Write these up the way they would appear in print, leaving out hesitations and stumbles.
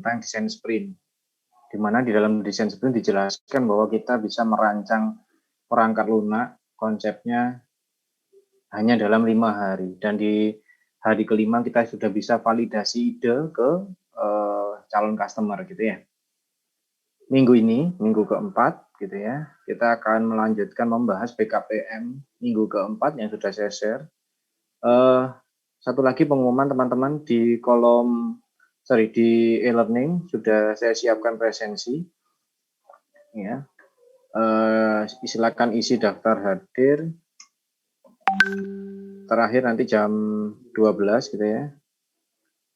tentang desain sprint. Di mana di dalam desain sprint dijelaskan bahwa kita bisa merancang perangkat lunak konsepnya hanya dalam 5 hari. Dan di hari kelima kita sudah bisa validasi ide ke calon customer gitu ya. Minggu ini, minggu keempat gitu ya, kita akan melanjutkan membahas BKPM minggu keempat yang sudah saya share. Satu lagi pengumuman teman-teman di kolom, di e-learning sudah saya siapkan presensi. Ya, silakan isi daftar hadir. Terakhir nanti jam 12 gitu ya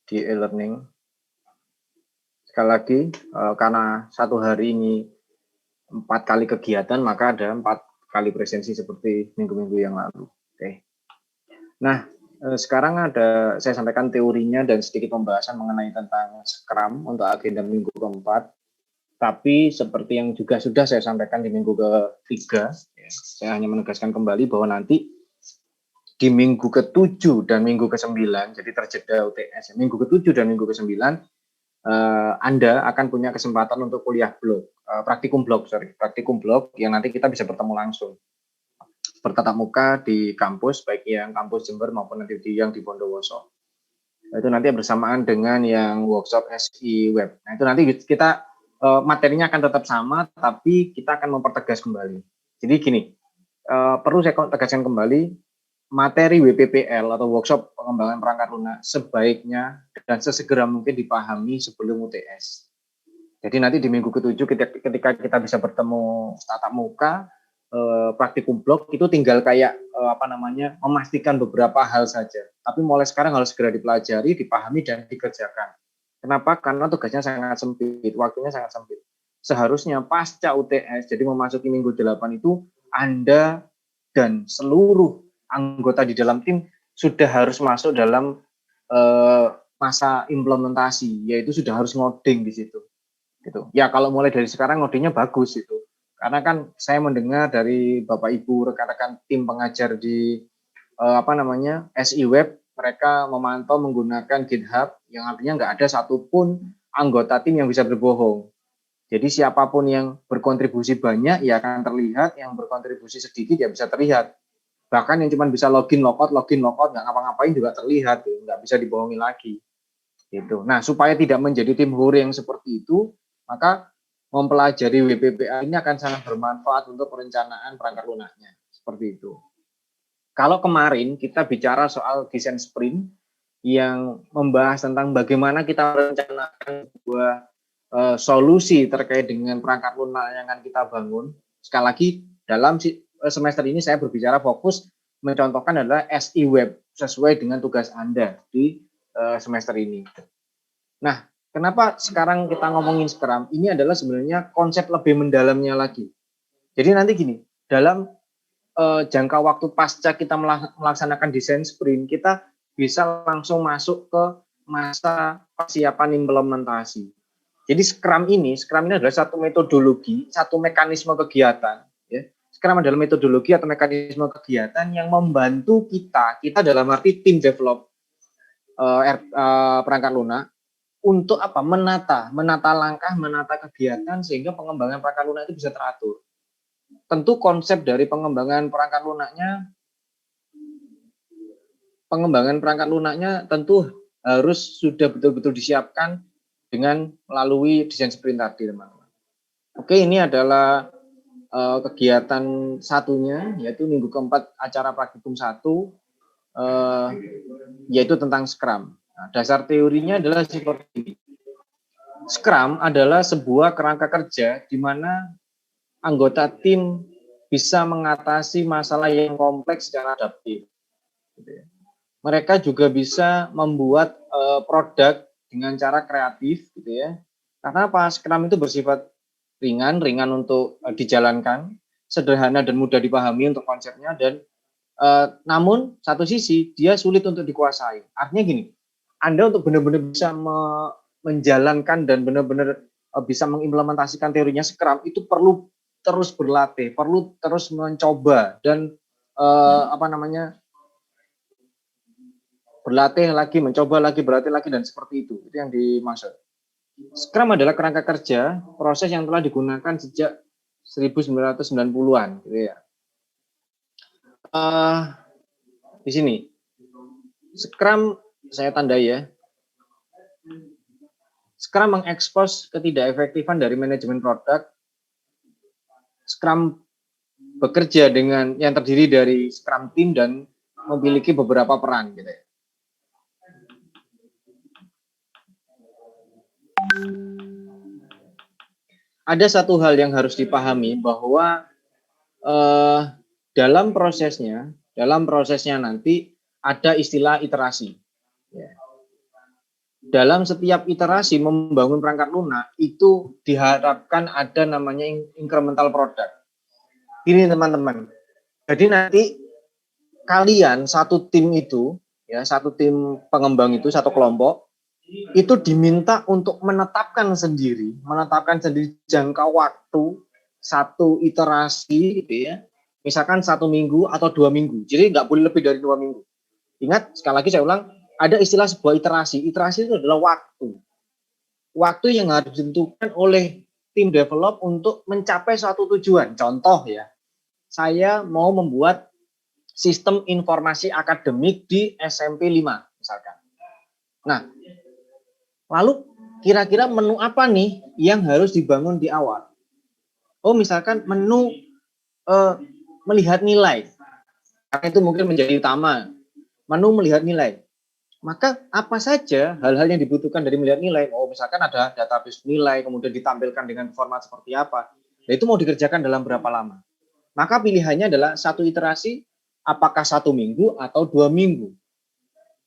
di e-learning. Sekali lagi, karena satu hari ini 4 kali kegiatan, maka ada 4 kali presensi seperti minggu-minggu yang lalu. Oke. Nah, sekarang saya sampaikan teorinya dan sedikit pembahasan mengenai tentang Scrum untuk agenda minggu keempat. Tapi seperti yang juga sudah saya sampaikan di minggu ketiga, ya, saya hanya menegaskan kembali bahwa nanti di minggu ke-7 dan minggu ke-9, jadi terjeda UTS, minggu ke-7 dan minggu ke-9, Anda akan punya kesempatan untuk kuliah blok, praktikum blok yang nanti kita bisa bertemu langsung, bertatap muka di kampus, baik yang kampus Jember maupun nanti yang di Bondowoso. Itu nanti bersamaan dengan yang workshop SI Web. Nah, itu nanti kita materinya akan tetap sama, tapi kita akan mempertegas kembali. Jadi gini, perlu saya tegaskan kembali, materi WPPL atau workshop pengembangan perangkat lunak sebaiknya dan sesegera mungkin dipahami sebelum UTS. Jadi nanti di minggu ke-7 ketika kita bisa bertemu tatap muka, praktikum blok itu tinggal kayak memastikan beberapa hal saja. Tapi mulai sekarang harus segera dipelajari, dipahami dan dikerjakan. Kenapa? Karena tugasnya sangat sempit, waktunya sangat sempit. Seharusnya pasca UTS, jadi memasuki minggu 8 itu Anda dan seluruh anggota di dalam tim sudah harus masuk dalam masa implementasi, yaitu sudah harus ngoding di situ. Gitu. Ya kalau mulai dari sekarang ngodingnya bagus itu. Karena kan saya mendengar dari Bapak Ibu rekan-rekan tim pengajar di SI Web, mereka memantau menggunakan GitHub yang artinya nggak ada satupun anggota tim yang bisa berbohong. Jadi siapapun yang berkontribusi banyak ya akan terlihat, yang berkontribusi sedikit ya bisa terlihat. Bahkan yang cuma bisa login logout, nggak ngapa-ngapain juga terlihat, nggak bisa dibohongi lagi. Gitu. Nah, supaya tidak menjadi tim hore yang seperti itu, maka mempelajari WPPA ini akan sangat bermanfaat untuk perencanaan perangkat lunaknya. Seperti itu. Kalau kemarin kita bicara soal desain sprint yang membahas tentang bagaimana kita merencanakan sebuah solusi terkait dengan perangkat lunak yang akan kita bangun. Sekali lagi, dalam semester ini saya berbicara fokus mencontohkan adalah SI Web sesuai dengan tugas Anda di semester ini. Nah, kenapa sekarang kita ngomongin Scrum? Ini adalah sebenarnya konsep lebih mendalamnya lagi. Jadi nanti gini, dalam jangka waktu pasca kita melaksanakan desain sprint, kita bisa langsung masuk ke masa persiapan implementasi. Jadi Scrum ini adalah satu metodologi, satu mekanisme kegiatan. Ya. Scrum adalah metodologi atau mekanisme kegiatan yang membantu kita dalam arti tim develop perangkat lunak, untuk apa? Menata langkah, menata kegiatan sehingga pengembangan perangkat lunak itu bisa teratur. Tentu konsep dari pengembangan perangkat lunaknya tentu harus sudah betul-betul disiapkan dengan melalui desain sprint tadi, teman-teman. Oke, ini adalah kegiatan satunya, yaitu minggu keempat acara praktikum 1, yaitu tentang Scrum. Nah, dasar teorinya adalah seperti ini. Scrum adalah sebuah kerangka kerja di mana anggota tim bisa mengatasi masalah yang kompleks secara adaptif. Mereka juga bisa membuat produk dengan cara kreatif, gitu ya. Karena apa? Scrum itu bersifat ringan untuk dijalankan, sederhana dan mudah dipahami untuk konsepnya, dan namun satu sisi dia sulit untuk dikuasai. Artinya gini, Anda untuk benar-benar bisa menjalankan dan benar-benar bisa mengimplementasikan teorinya Scrum itu perlu terus berlatih, perlu terus mencoba dan berlatih lagi, mencoba lagi, berlatih lagi, dan seperti itu. Itu yang dimaksud. Scrum adalah kerangka kerja, proses yang telah digunakan sejak 1990-an, gitu ya. Di sini, Scrum saya tandai ya. Scrum mengekspos ketidakefektifan dari manajemen produk. Scrum bekerja dengan yang terdiri dari Scrum team dan memiliki beberapa peran, gitu ya. Ada satu hal yang harus dipahami bahwa dalam prosesnya nanti ada istilah iterasi. Ya. Dalam setiap iterasi membangun perangkat lunak itu diharapkan ada namanya incremental product. Ini teman-teman. Jadi nanti kalian satu tim itu, ya satu tim pengembang itu satu kelompok itu diminta untuk menetapkan sendiri jangka waktu satu iterasi, gitu ya. Misalkan 1 minggu atau 2 minggu. Jadi nggak boleh lebih dari 2 minggu. Ingat, sekali lagi saya ulang, ada istilah sebuah iterasi. Iterasi itu adalah waktu. Waktu yang harus ditentukan oleh tim develop untuk mencapai suatu tujuan. Contoh ya, saya mau membuat sistem informasi akademik di SMP 5 misalkan. Nah, lalu kira-kira menu apa nih yang harus dibangun di awal? Oh, misalkan menu melihat nilai. Karena itu mungkin menjadi utama. Menu melihat nilai. Maka apa saja hal-hal yang dibutuhkan dari melihat nilai? Oh, misalkan ada database nilai, kemudian ditampilkan dengan format seperti apa. Nah, itu mau dikerjakan dalam berapa lama? Maka pilihannya adalah satu iterasi, apakah 1 minggu atau 2 minggu.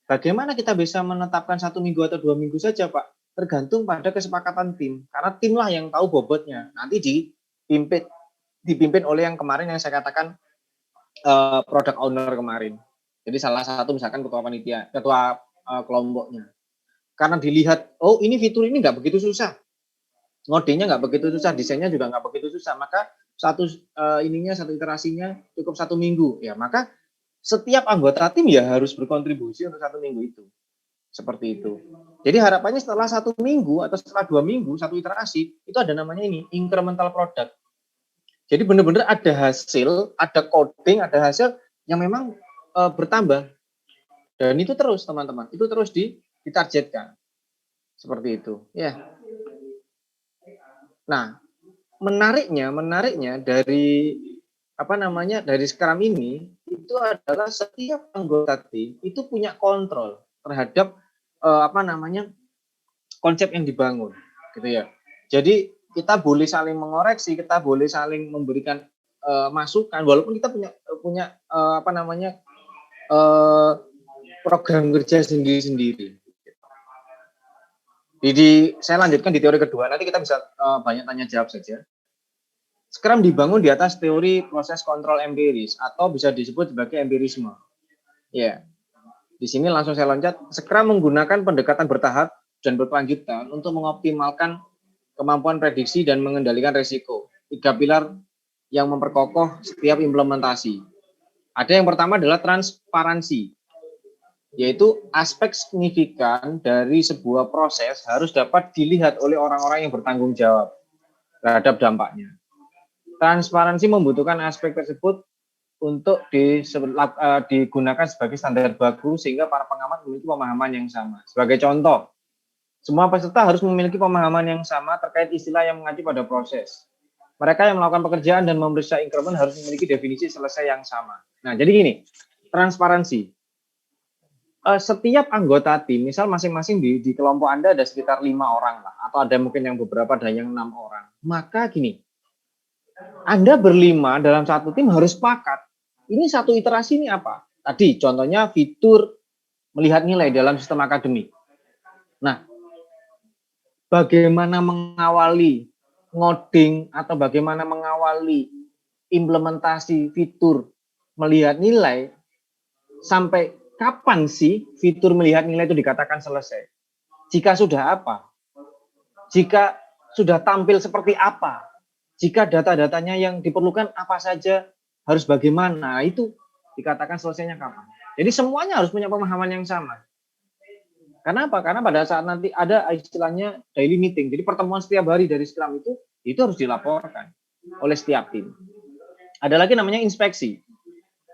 Bagaimana kita bisa menetapkan 1 minggu atau 2 minggu saja, Pak? Tergantung pada kesepakatan tim. Karena timlah yang tahu bobotnya. Nanti dipimpin oleh yang kemarin yang saya katakan product owner kemarin. Jadi salah satu misalkan ketua panitia, ketua kelompoknya. Karena dilihat, oh ini fitur ini nggak begitu susah. Ngodenya nggak begitu susah, desainnya juga nggak begitu susah. Maka satu iterasinya cukup 1 minggu. Ya, maka setiap anggota tim ya harus berkontribusi untuk 1 minggu itu. Seperti itu. Jadi harapannya setelah 1 minggu atau setelah 2 minggu, satu iterasi, itu ada namanya ini, incremental product. Jadi benar-benar ada hasil, ada coding, ada hasil yang memang bertambah. Dan itu terus teman-teman, itu terus ditargetkan. Seperti itu. Ya. Nah, menariknya dari dari Scrum ini itu adalah setiap anggota tim itu punya kontrol terhadap konsep yang dibangun, gitu ya. Jadi kita boleh saling mengoreksi, kita boleh saling memberikan masukan, walaupun kita punya program kerja sendiri-sendiri. Jadi saya lanjutkan di teori kedua, nanti kita bisa banyak tanya jawab saja. Scrum dibangun di atas teori proses kontrol empiris atau bisa disebut sebagai empirisme. Ya, di sini langsung saya loncat. Scrum menggunakan pendekatan bertahap dan berkelanjutan untuk mengoptimalkan kemampuan prediksi dan mengendalikan risiko. 3 pilar yang memperkokoh setiap implementasi. Ada yang pertama adalah transparansi, yaitu aspek signifikan dari sebuah proses harus dapat dilihat oleh orang-orang yang bertanggung jawab terhadap dampaknya. Transparansi membutuhkan aspek tersebut untuk digunakan sebagai standar baku sehingga para pengamat memiliki pemahaman yang sama. Sebagai contoh, semua peserta harus memiliki pemahaman yang sama terkait istilah yang mengacu pada proses. Mereka yang melakukan pekerjaan dan memeriksa increment harus memiliki definisi selesai yang sama. Nah, jadi gini, transparansi. Setiap anggota tim, misal masing-masing di kelompok Anda ada sekitar 5 orang lah, atau ada mungkin yang beberapa ada yang 6 orang. Maka gini, Anda berlima dalam satu tim harus sepakat. Ini satu iterasi ini apa? Tadi contohnya fitur melihat nilai dalam sistem akademik. Nah, bagaimana mengawali ngoding atau bagaimana mengawali implementasi fitur melihat nilai, sampai kapan sih fitur melihat nilai itu dikatakan selesai? Jika sudah apa? Jika sudah tampil seperti apa? Jika data-datanya yang diperlukan apa saja, harus bagaimana, itu dikatakan selesainya kapan. Jadi semuanya harus punya pemahaman yang sama. Karena apa? Karena pada saat nanti ada istilahnya daily meeting, jadi pertemuan setiap hari dari Scrum itu harus dilaporkan oleh setiap tim. Ada lagi namanya inspeksi.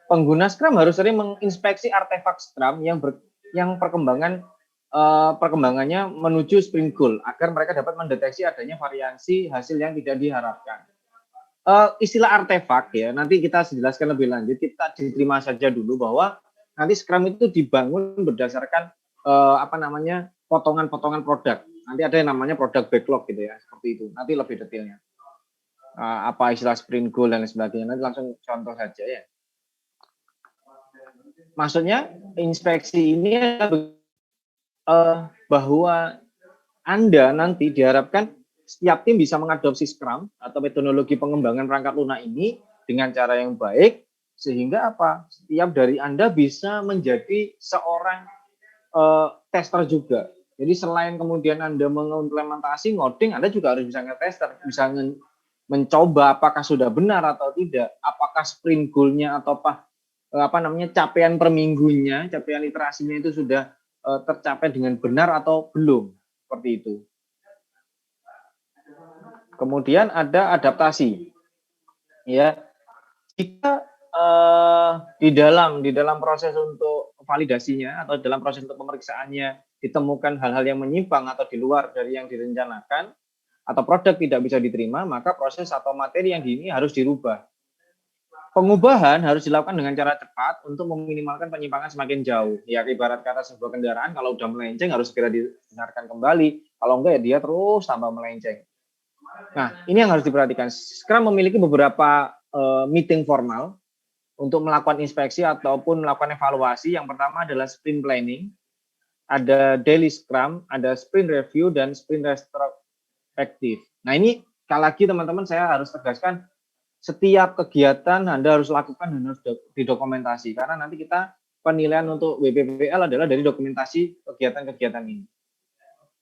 Pengguna Scrum harus sering menginspeksi artefak Scrum yang perkembangannya menuju sprint goal agar mereka dapat mendeteksi adanya variasi hasil yang tidak diharapkan. Istilah artefak ya, nanti kita jelaskan lebih lanjut. Kita diterima saja dulu bahwa nanti Scrum itu dibangun berdasarkan potongan-potongan produk. Nanti ada yang namanya produk backlog gitu ya, seperti itu. Nanti lebih detailnya. Apa istilah sprint goal dan sebagainya. Nanti langsung contoh saja ya. Maksudnya inspeksi ini bahwa Anda nanti diharapkan setiap tim bisa mengadopsi Scrum atau metodologi pengembangan perangkat lunak ini dengan cara yang baik, sehingga apa? Setiap dari Anda bisa menjadi seorang tester juga. Jadi selain kemudian Anda mengimplementasi ngoding, Anda juga harus bisa nge-tester, bisa mencoba apakah sudah benar atau tidak, apakah sprint goal-nya atau capaian per minggunya, capaian iterasinya itu sudah tercapai dengan benar atau belum, seperti itu. Kemudian ada adaptasi. Ya, jika di dalam proses untuk validasinya atau dalam proses untuk pemeriksaannya ditemukan hal-hal yang menyimpang atau di luar dari yang direncanakan atau produk tidak bisa diterima, maka proses atau materi yang ini harus dirubah. Pengubahan harus dilakukan dengan cara cepat untuk meminimalkan penyimpangan semakin jauh. Ya, ibarat kata sebuah kendaraan kalau udah melenceng harus segera dibenarkan kembali. Kalau enggak ya dia terus tambah melenceng. Nah, ini yang harus diperhatikan. Scrum memiliki beberapa meeting formal untuk melakukan inspeksi ataupun melakukan evaluasi. Yang pertama adalah sprint planning, ada daily scrum, ada sprint review, dan sprint retrospective. Nah ini sekali lagi teman-teman saya harus tegaskan, setiap kegiatan Anda harus lakukan dan harus didokumentasi. Karena nanti kita penilaian untuk WPPL adalah dari dokumentasi kegiatan-kegiatan ini.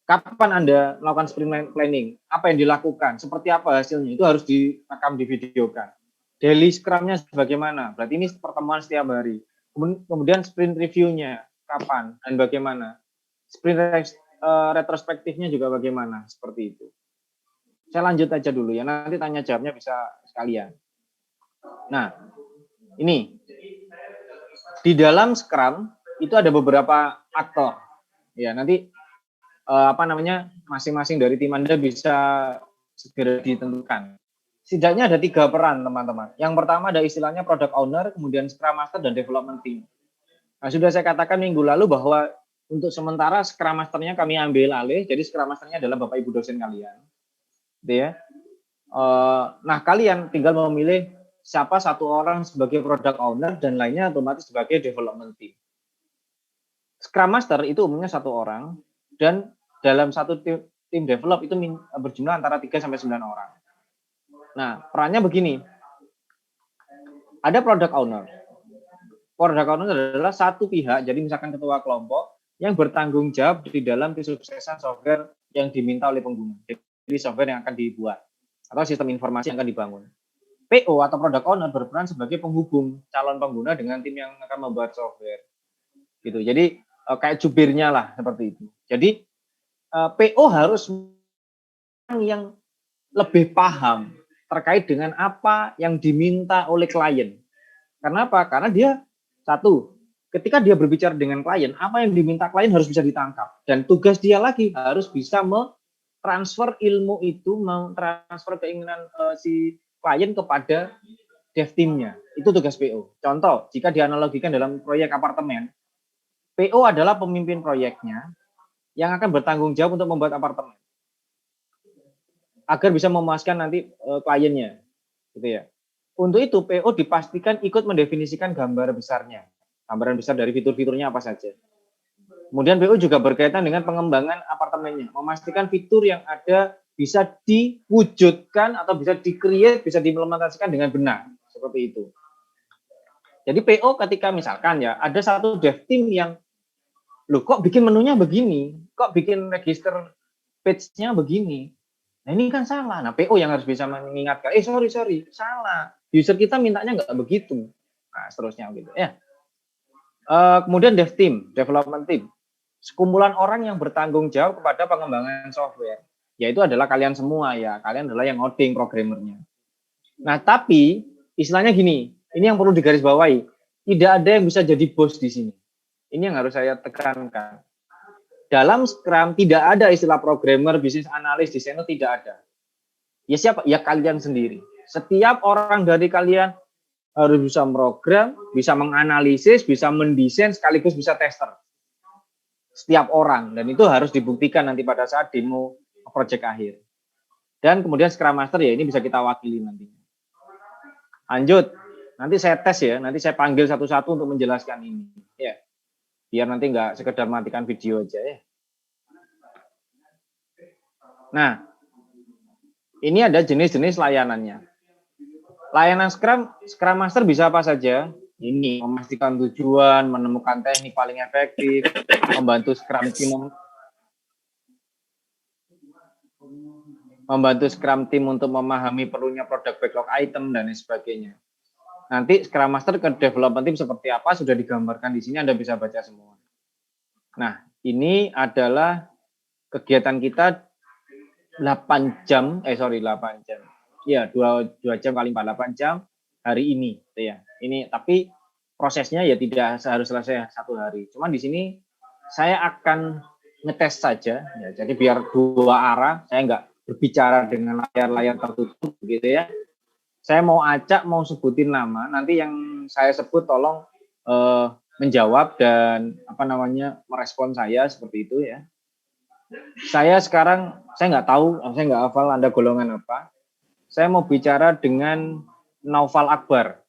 Kapan Anda melakukan sprint planning? Apa yang dilakukan? Seperti apa hasilnya? Itu harus direkam, divideokan. Daily scrum-nya bagaimana? Berarti ini pertemuan setiap hari. Kemudian sprint review-nya kapan dan bagaimana? Sprint retrospektifnya juga bagaimana? Seperti itu. Saya lanjut aja dulu ya. Nanti tanya jawabnya bisa sekalian. Nah, ini di dalam Scrum itu ada beberapa aktor. Ya, nanti masing-masing dari tim Anda bisa segera ditentukan. Setidaknya ada 3 peran, teman-teman. Yang pertama ada istilahnya product owner, kemudian Scrum Master, dan development team. Nah, sudah saya katakan minggu lalu bahwa untuk sementara Scrum Master-nya kami ambil alih, jadi Scrum Master-nya adalah Bapak Ibu dosen kalian. Gitu ya. Nah, kalian tinggal memilih siapa satu orang sebagai product owner dan lainnya otomatis sebagai development team. Scrum Master itu umumnya 1 orang, dan dalam satu tim develop itu berjumlah antara 3 sampai 9 orang. Nah, perannya begini. Ada product owner. Product owner adalah satu pihak, jadi misalkan ketua kelompok yang bertanggung jawab di dalam kesuksesan software yang diminta oleh pengguna. Jadi software yang akan dibuat atau sistem informasi yang akan dibangun. PO atau product owner berperan sebagai penghubung calon pengguna dengan tim yang akan membuat software. Gitu. Jadi kayak jubirnya lah seperti itu. Jadi PO harus yang lebih paham terkait dengan apa yang diminta oleh klien. Karena apa? Karena dia satu, ketika dia berbicara dengan klien, apa yang diminta klien harus bisa ditangkap. Dan tugas dia lagi harus bisa transfer ilmu itu, transfer keinginan si klien kepada dev teamnya. Itu tugas PO. Contoh, jika dianalogikan dalam proyek apartemen, PO adalah pemimpin proyeknya yang akan bertanggung jawab untuk membuat apartemen agar bisa memuaskan nanti kliennya, gitu ya. Untuk itu PO dipastikan ikut mendefinisikan gambar besarnya, gambaran besar dari fitur-fiturnya apa saja. Kemudian PO juga berkaitan dengan pengembangan apartemennya, memastikan fitur yang ada bisa diwujudkan atau bisa di-create, bisa diimplementasikan dengan benar, seperti itu. Jadi PO ketika misalkan ya ada satu dev team yang loh kok bikin menunya begini, kok bikin register page-nya begini. Nah ini kan salah. Nah PO yang harus bisa mengingatkan, sorry, salah. User kita mintanya nggak begitu. Nah seterusnya gitu ya. Kemudian dev team, development team. sekumpulan orang yang bertanggung jawab kepada pengembangan software. Yaitu adalah kalian semua ya. Kalian adalah yang ngoding programmernya. Nah, tapi istilahnya gini, ini yang perlu digarisbawahi. Tidak ada yang bisa jadi bos di sini. Ini yang harus saya tekankan. Dalam Scrum tidak ada istilah programmer, bisnis analis, desainer, tidak ada. Ya siapa? Ya kalian sendiri. Setiap orang dari kalian harus bisa program, bisa menganalisis, bisa mendesain, sekaligus bisa tester. Setiap orang. Dan itu harus dibuktikan nanti pada saat demo project akhir. Dan kemudian Scrum Master ya ini bisa kita wakili nantinya. Lanjut. Nanti saya tes ya. Nanti saya panggil satu-satu untuk menjelaskan ini. Ya. Biar nanti nggak sekedar matikan video aja ya. Nah. Ini ada jenis-jenis layanannya. Layanan Scrum Master bisa apa saja? Ini memastikan tujuan, menemukan teknik paling efektif, membantu Scrum Team untuk memahami perlunya produk backlog item dan lain sebagainya. Nanti Scrum Master ke development team seperti apa sudah digambarkan di sini, Anda bisa baca semua. Nah, ini adalah kegiatan kita 8 jam. Ya, 2 jam kali 4, 8 jam hari ini, gitu ya. Ini tapi prosesnya ya tidak harus selesai 1 hari. Cuma di sini saya akan ngetes saja, ya. Jadi biar 2 arah, saya nggak berbicara dengan layar-layar tertutup, gitu ya. Saya mau acak, mau sebutin nama, nanti yang saya sebut tolong menjawab dan merespon saya seperti itu ya. Saya sekarang saya nggak tahu, saya nggak hafal Anda golongan apa. Saya mau bicara dengan Naufal Akbar.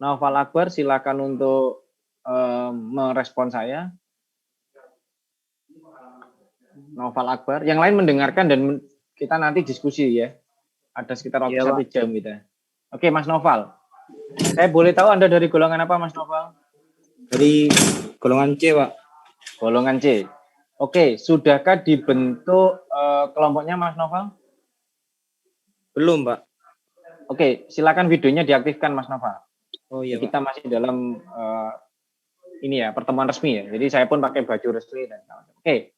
Naufal Akbar, silakan untuk merespon saya. Naufal Akbar. Yang lain mendengarkan dan kita nanti diskusi ya. Ada sekitar waktu 1 jam kita. Oke, Mas Naufal. Saya boleh tahu Anda dari golongan apa, Mas Naufal? Dari golongan C, Pak. Golongan C. Oke, sudahkah dibentuk kelompoknya, Mas Naufal? Belum, Pak. Oke, silakan videonya diaktifkan, Mas Naufal. Oh iya, kita Pak. masih dalam ini ya, pertemuan resmi ya. Jadi saya pun pakai baju resmi dan Oke.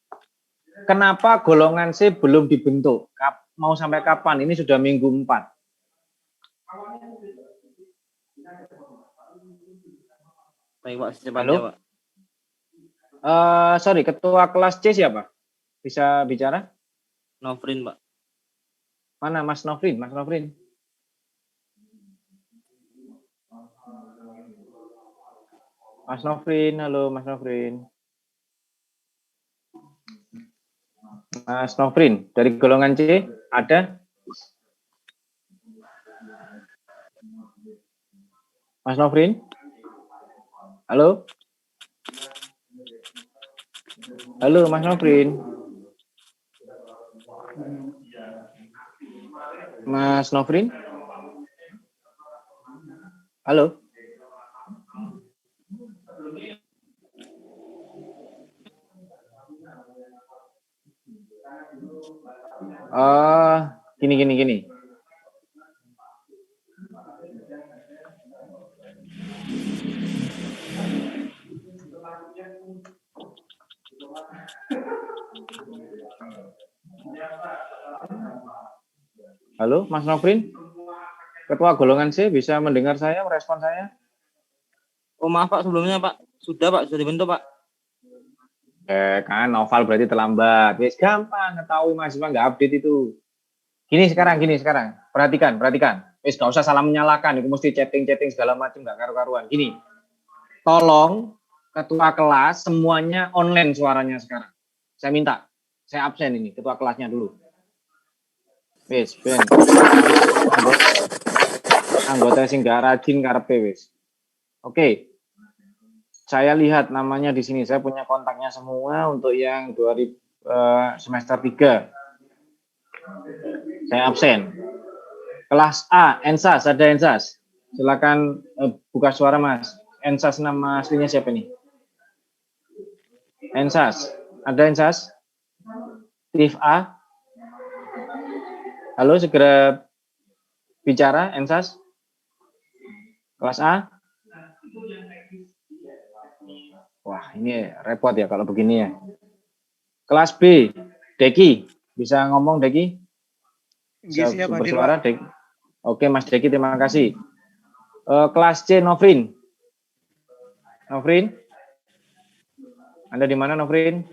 Kenapa golongan C belum dibentuk? Mau sampai kapan? Ini sudah minggu 4. Baik, Pak, secepatnya, Pak. Sorry, ketua kelas C siapa? Bisa bicara? Nofrin, Pak. Mana Mas Nofrin? Mas Nofrin. Mas Nofrin, halo Mas Nofrin. Mas Nofrin, dari golongan C ada? Mas Nofrin? Halo? Halo Mas Nofrin. Mas Nofrin? Halo? Gini. Halo, Mas Nofrin? Ketua golongan C bisa mendengar saya, merespon saya? Oh, maaf, Pak, sebelumnya, Pak. Sudah, Pak, sudah dibentuk, Pak. Kan Noval berarti terlambat. Wis gampang ngetahui mahasiswa nggak update itu. Gini sekarang. Perhatikan. Wis nggak usah salah menyalahkan. Itu mesti chatting segala macam nggak karu-karuan. Gini, tolong ketua kelas semuanya online suaranya sekarang. Saya minta, saya absen ini ketua kelasnya dulu. Wis, Ben. Anggota sing gak rajin karepe wis. Oke. Saya lihat namanya di sini. Saya punya kontaknya semua untuk yang 2000 semester 3. Saya absen. Kelas A, Ensas, ada Ensas. Silakan buka suara, Mas. Ensas nama aslinya siapa nih? Ensas. Ada Ensas? Tif A. Halo, segera bicara, Ensas. Kelas A. Wah, ini repot ya kalau begini ya. Kelas B, Deki. Bisa ngomong, Deki? Bisa Siap hadir, bersuara, Pak. Deki? Oke, Mas Deki, terima kasih. Kelas C, Novrin. Novrin? Anda di mana, Novrin?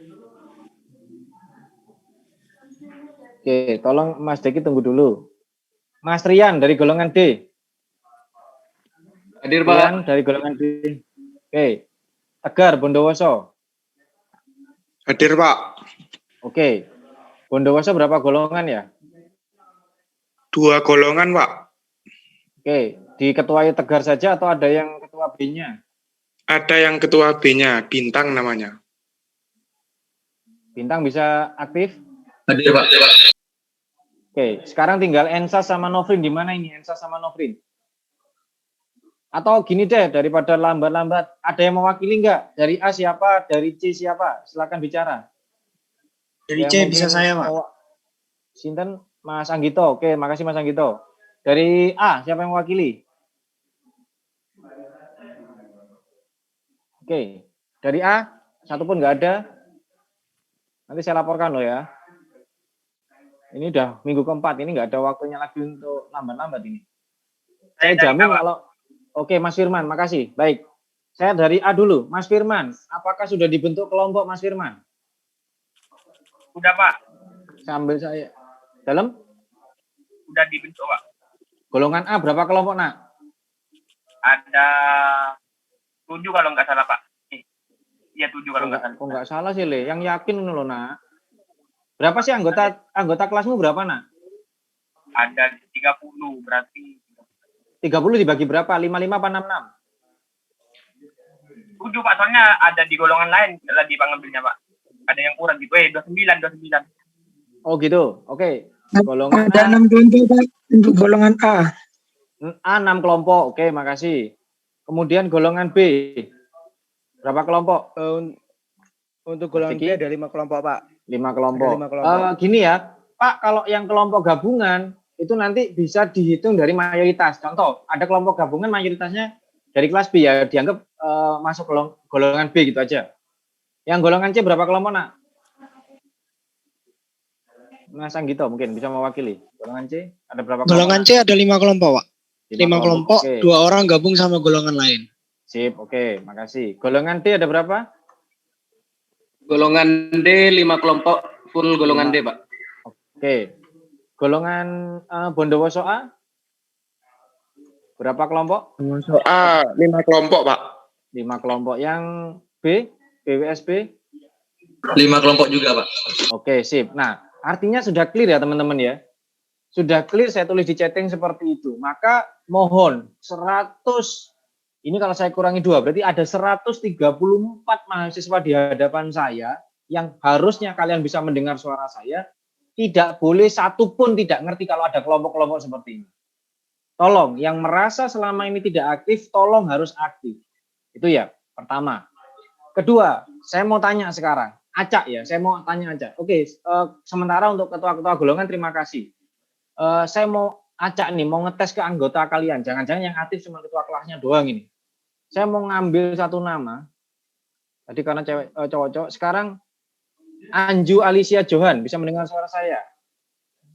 Oke, tolong Mas Deki tunggu dulu. Mas Rian dari golongan D. Hadir, Rian Pak. dari golongan D. Oke. Tegar, Bondowoso. Hadir, Pak. Oke. Bondowoso berapa golongan ya? 2 golongan, Pak. Oke. Diketuai Tegar saja atau ada yang ketua B-nya? Ada yang ketua B-nya, Bintang namanya. Bintang bisa aktif? Hadir, Pak. Oke, sekarang tinggal Ensa sama Novrin. Di mana ini Ensa sama Novrin? Atau gini deh, daripada lambat-lambat, ada yang mewakili nggak? Dari A siapa? Dari C siapa? Silakan bicara. Dari Yang C mungkin bisa saya, Pak. Sinten? Mas Anggito. Oke, makasih Mas Anggito. Dari A, siapa yang mewakili? Oke, dari A, satu pun nggak ada. Nanti saya laporkan loh ya. Ini udah minggu keempat, ini nggak ada waktunya lagi untuk lambat-lambat ini. Saya jamin kalau... Oke, Mas Firman, makasih. Baik, saya dari A dulu. Mas Firman, apakah sudah dibentuk kelompok Mas Firman? Udah, Pak. Sambil saya... Dalam? Udah dibentuk, Pak. Golongan A berapa kelompok, nak? Ada 7 kalau nggak salah, Pak. Iya 7 kalau nggak salah. Kok nggak salah sih, Le? Yang yakin loh, nak. Berapa sih anggota kelasmu berapa, nak? Ada 30, berarti 30 dibagi berapa? 55 apa 66? 7, Pak. Soalnya ada di golongan lain lagi pengambilnya, Pak. Ada yang kurang gitu. 29. Oh gitu, oke. Golongan Ada A, 6 kelompok, Pak, untuk golongan A. A 6 kelompok, oke, makasih. Kemudian golongan B, berapa kelompok? Untuk golongan B ada 5 kelompok, Pak. 5 kelompok. Ada 5 kelompok. Gini ya, Pak, kalau yang kelompok gabungan, itu nanti bisa dihitung dari mayoritas. Contoh, ada kelompok gabungan mayoritasnya dari kelas B ya, dianggap masuk golongan B gitu aja. Yang golongan C berapa kelompok, nak? Mas Anggito mungkin bisa mewakili. Golongan C ada berapa kelompok? Golongan C ada 5 kelompok, Pak. 5 kelompok, oke. 2 orang gabung sama golongan lain. Sip, oke, makasih. Golongan D ada berapa? Golongan D 5 kelompok, full golongan D, Pak. Oke. Golongan Bondowoso A berapa kelompok? A, 5 kelompok, Pak. 5 kelompok. Yang B, BWSB? 5 kelompok juga, Pak. Oke, sip. Nah, artinya sudah clear ya teman-teman ya. Sudah clear, saya tulis di chatting seperti itu. Maka mohon 100, ini kalau saya kurangi 2, berarti ada 134 mahasiswa di hadapan saya yang harusnya kalian bisa mendengar suara saya. Tidak boleh satu pun tidak ngerti kalau ada kelompok-kelompok seperti ini. Tolong, yang merasa selama ini tidak aktif, tolong harus aktif. Itu ya, pertama. Kedua, saya mau tanya sekarang. Acak ya, saya mau tanya Acak. Oke, sementara untuk ketua-ketua golongan terima kasih. Saya mau Acak nih, mau ngetes ke anggota kalian. Jangan-jangan yang aktif cuma ketua kelasnya doang ini. Saya mau ngambil satu nama. Tadi karena cowok-cowok. Sekarang Anju Alicia Johan, bisa mendengar suara saya?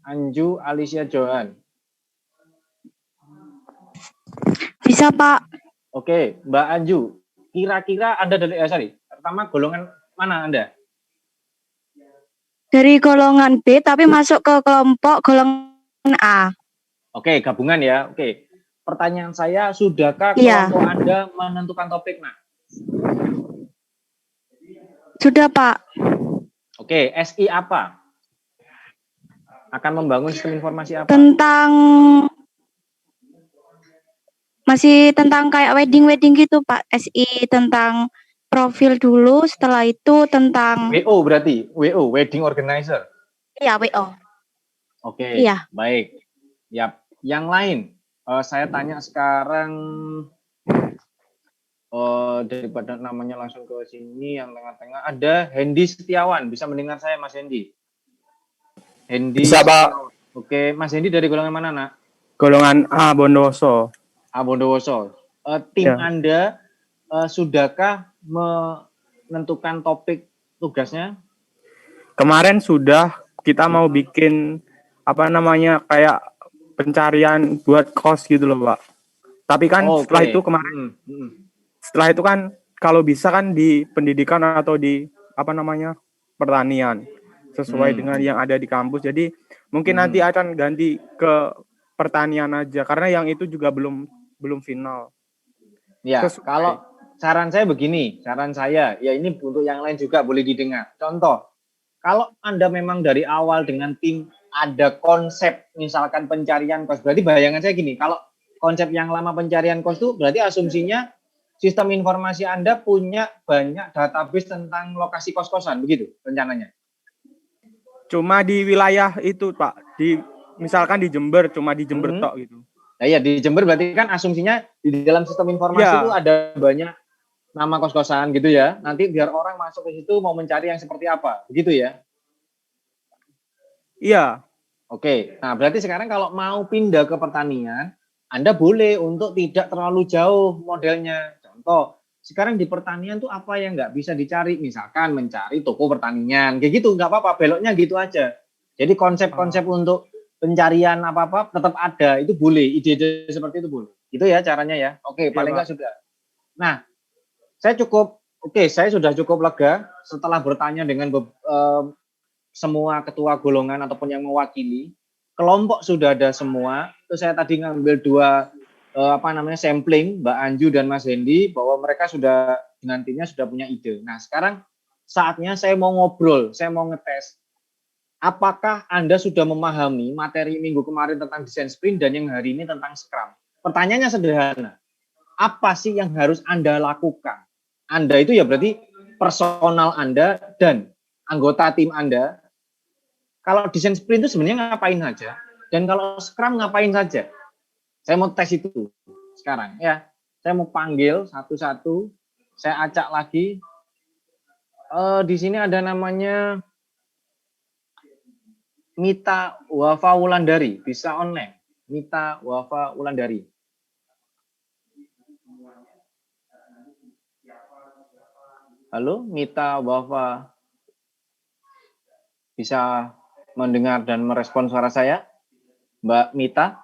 Anju Alicia Johan. Bisa, Pak. Oke, Mbak Anju. Kira-kira Anda dari pertama golongan mana Anda? Dari golongan B, tapi masuk ke kelompok golongan A. Oke, gabungan ya. Oke. Pertanyaan saya, sudahkah Iya. kelompok Anda menentukan topik, nak? Sudah, Pak. Oke, SI apa? Akan membangun sistem informasi apa? Masih tentang kayak wedding gitu, Pak. SI tentang profil dulu, setelah itu tentang... WO berarti? WO, Wedding Organizer? Iya, WO. Oke, Iya. baik. Yap. Yang lain, saya tanya sekarang, daripada namanya langsung ke sini, yang tengah-tengah, ada Hendy Setiawan. Bisa mendengar saya, Mas Hendy? Hendy. Bisa, Pak. Oke, Mas Hendy dari golongan mana, nak? Golongan A Bondowoso. Bondowoso. Tim Ya. Anda sudahkah menentukan topik tugasnya? Kemarin sudah kita mau bikin kayak pencarian buat kos gitu loh, Pak. Tapi kan setelah itu kemarin setelah itu kan kalau bisa kan di pendidikan atau di pertanian sesuai dengan yang ada di kampus. Jadi mungkin nanti akan ganti ke pertanian aja karena yang itu juga belum final. Ya, kalau saran saya begini, ya ini untuk yang lain juga boleh didengar. Contoh, kalau Anda memang dari awal dengan tim ada konsep misalkan pencarian kos, berarti bayangan saya gini, kalau konsep yang lama pencarian kos itu berarti asumsinya sistem informasi Anda punya banyak database tentang lokasi kos-kosan, begitu rencananya? Cuma di wilayah itu, Pak. Misalkan di Jember, cuma di Jember tok gitu. Nah, ya di Jember berarti kan asumsinya di dalam sistem informasi itu ada banyak nama kos-kosan gitu ya. Nanti biar orang masuk ke situ mau mencari yang seperti apa, begitu ya? Iya. Oke, nah berarti sekarang kalau mau pindah ke pertanian, Anda boleh untuk tidak terlalu jauh modelnya. Contoh, sekarang di pertanian tuh apa yang nggak bisa dicari? Misalkan mencari toko pertanian, kayak gitu, nggak apa-apa, beloknya gitu aja. Jadi konsep-konsep untuk pencarian apa-apa tetap ada, itu boleh, ide-ide seperti itu boleh. Itu ya caranya ya. Oke, paling nggak sudah. Nah, saya sudah cukup lega setelah bertanya dengan semua ketua golongan ataupun yang mewakili. Kelompok sudah ada semua. Terus saya tadi ngambil dua sampling, Mbak Anju dan Mas Hendy, bahwa mereka sudah dengan timnya sudah punya ide. Nah, sekarang saatnya saya mau ngobrol, saya mau ngetes. Apakah Anda sudah memahami materi minggu kemarin tentang desain sprint dan yang hari ini tentang Scrum? Pertanyaannya sederhana. Apa sih yang harus Anda lakukan? Anda itu ya berarti personal Anda dan anggota tim Anda. Kalau desain sprint itu sebenarnya ngapain saja? Dan kalau Scrum ngapain saja? Saya mau tes itu sekarang ya. Saya mau panggil satu-satu. Saya acak lagi. Di sini ada namanya Mita Wafa Wulandari, bisa online. Mita Wafa Wulandari. Halo, Mita Wafa. Bisa mendengar dan merespon suara saya? Mbak Mita?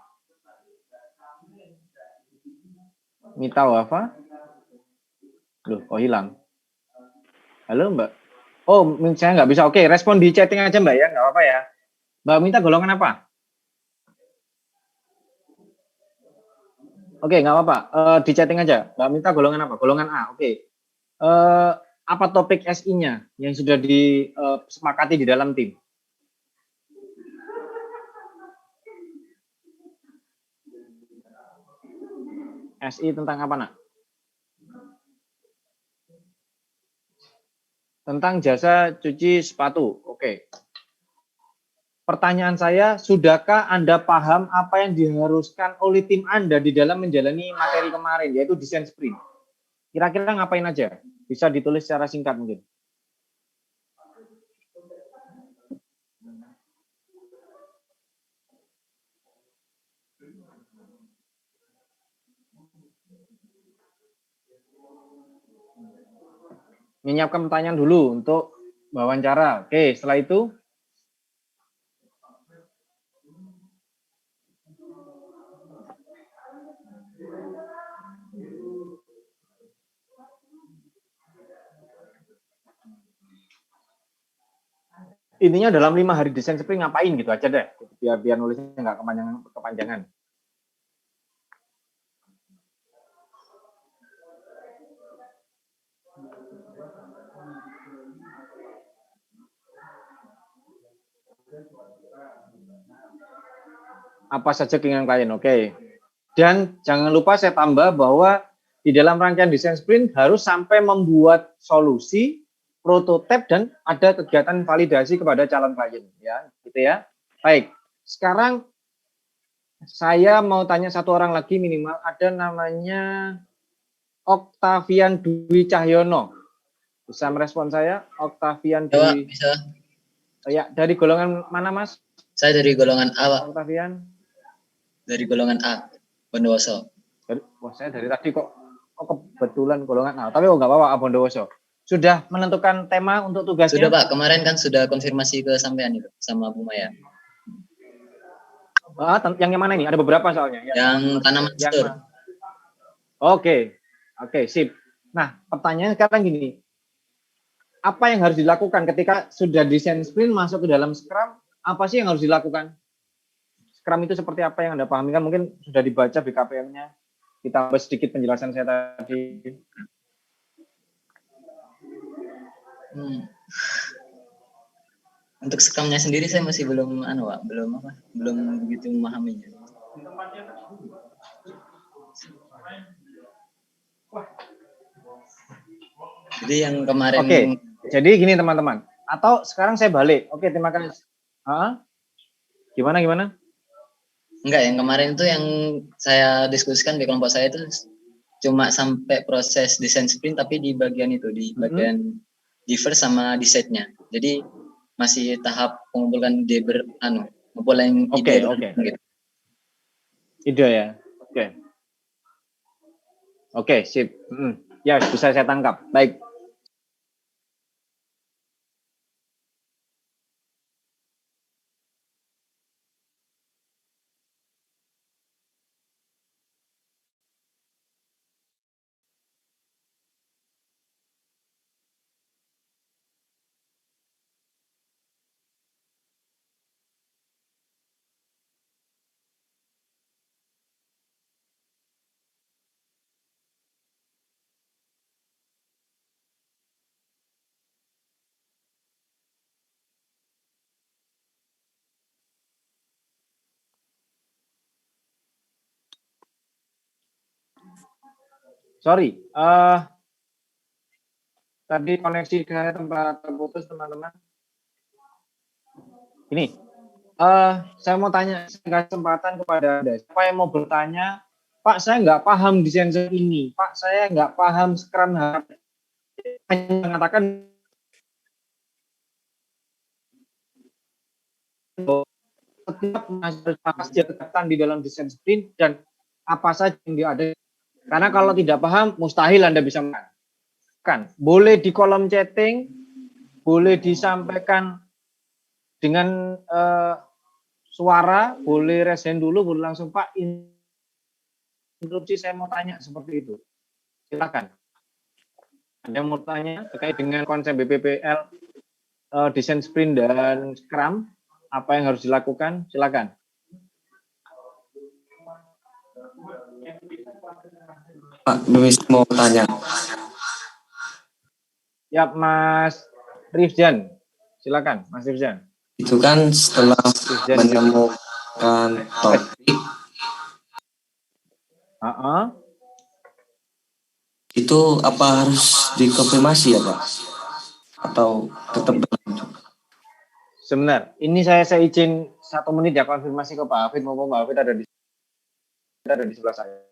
Mita Wafa? Loh, kok hilang? Halo, Mbak? Oh, saya nggak bisa. Oke, respon di chatting aja, Mbak ya. Nggak apa-apa ya. Mbak Mita golongan apa? Oke, nggak apa-apa. Di chatting aja. Mbak Mita golongan apa? Golongan A. Oke. Apa topik SI-nya yang sudah disepakati di dalam tim? SI tentang apa, Nak? Tentang jasa cuci sepatu. Oke. Pertanyaan saya, sudahkah Anda paham apa yang diharuskan oleh tim Anda di dalam menjalani materi kemarin, yaitu desain sprint? Kira-kira ngapain aja? Bisa ditulis secara singkat mungkin. Menyiapkan pertanyaan dulu untuk wawancara. Oke, setelah itu intinya dalam 5 hari desain sprint ngapain gitu aja deh, biar nulisnya nggak kepanjangan. Apa saja keinginan klien, oke. Dan jangan lupa saya tambah bahwa di dalam rangkaian desain sprint harus sampai membuat solusi, prototipe, dan ada kegiatan validasi kepada calon klien, ya, gitu ya. Baik, sekarang saya mau tanya satu orang lagi minimal, ada namanya Octavian Dwi Cahyono. Bisa merespon saya, Octavian Dwi? Bisa. Ya, dari golongan mana, Mas? Saya dari golongan A, Pak. Octavian? Dari golongan A, Bondowoso. Wah, saya dari tadi kok kebetulan golongan A. Tapi nggak apa-apa, Bondowoso. sudah menentukan tema untuk tugasnya? Sudah Pak, kemarin kan sudah konfirmasi ke sampean itu sama Bu Maya. Yang mana ini? Ada beberapa soalnya. Yang tanaman struktur. Oke, sip. Nah, pertanyaan sekarang gini. Apa yang harus dilakukan ketika sudah desain sprint masuk ke dalam Scrum? Apa sih yang harus dilakukan? Scrum itu seperti apa yang Anda pahami? Kan mungkin sudah dibaca BKPM-nya. Kita bahas sedikit penjelasan saya tadi. Untuk Scrum-nya sendiri saya masih belum belum begitu memahaminya. Jadi yang kemarin. Oke, jadi gini teman-teman. Atau sekarang saya balik. Oke, terima kasih. Gimana? Enggak, yang kemarin itu yang saya diskusikan di kelompok saya itu cuma sampai proses desain sprint, tapi di bagian itu, di bagian diverse sama decide-nya. Jadi masih tahap pengumpulan ngumpulan ide. Gitu. Ide ya. Oke, sip. Ya, bisa saya tangkap. Baik. Sorry, tadi koneksi saya tempat terputus teman-teman. Ini, saya mau tanya, saya kesempatan kepada Anda. Siapa yang mau bertanya? Pak, saya nggak paham desain ini. Pak, saya nggak paham Scrum. Hanya mengatakan setiap catatan di dalam desain sprint dan apa saja yang dia ada. Karena kalau tidak paham, mustahil Anda bisa mengatakan. Boleh di kolom chatting, boleh disampaikan dengan suara, boleh raise hand dulu, boleh langsung Pak, interupsi saya mau tanya seperti itu. Silakan. Anda mau tanya terkait dengan konsep BPPL, desain sprint dan Scrum, apa yang harus dilakukan? Silakan. Pak, mau tanya. Ya, Mas Rifjan. Silakan, Mas Rifjan. Itu kan setelah menemukan topik, itu apa harus dikonfirmasi ya, Pak? Atau tetap berlanjut? Sebentar, ini saya izin 1 menit ya konfirmasi ke Pak Hafid maupun Pak Hafid ada di sebelah saya.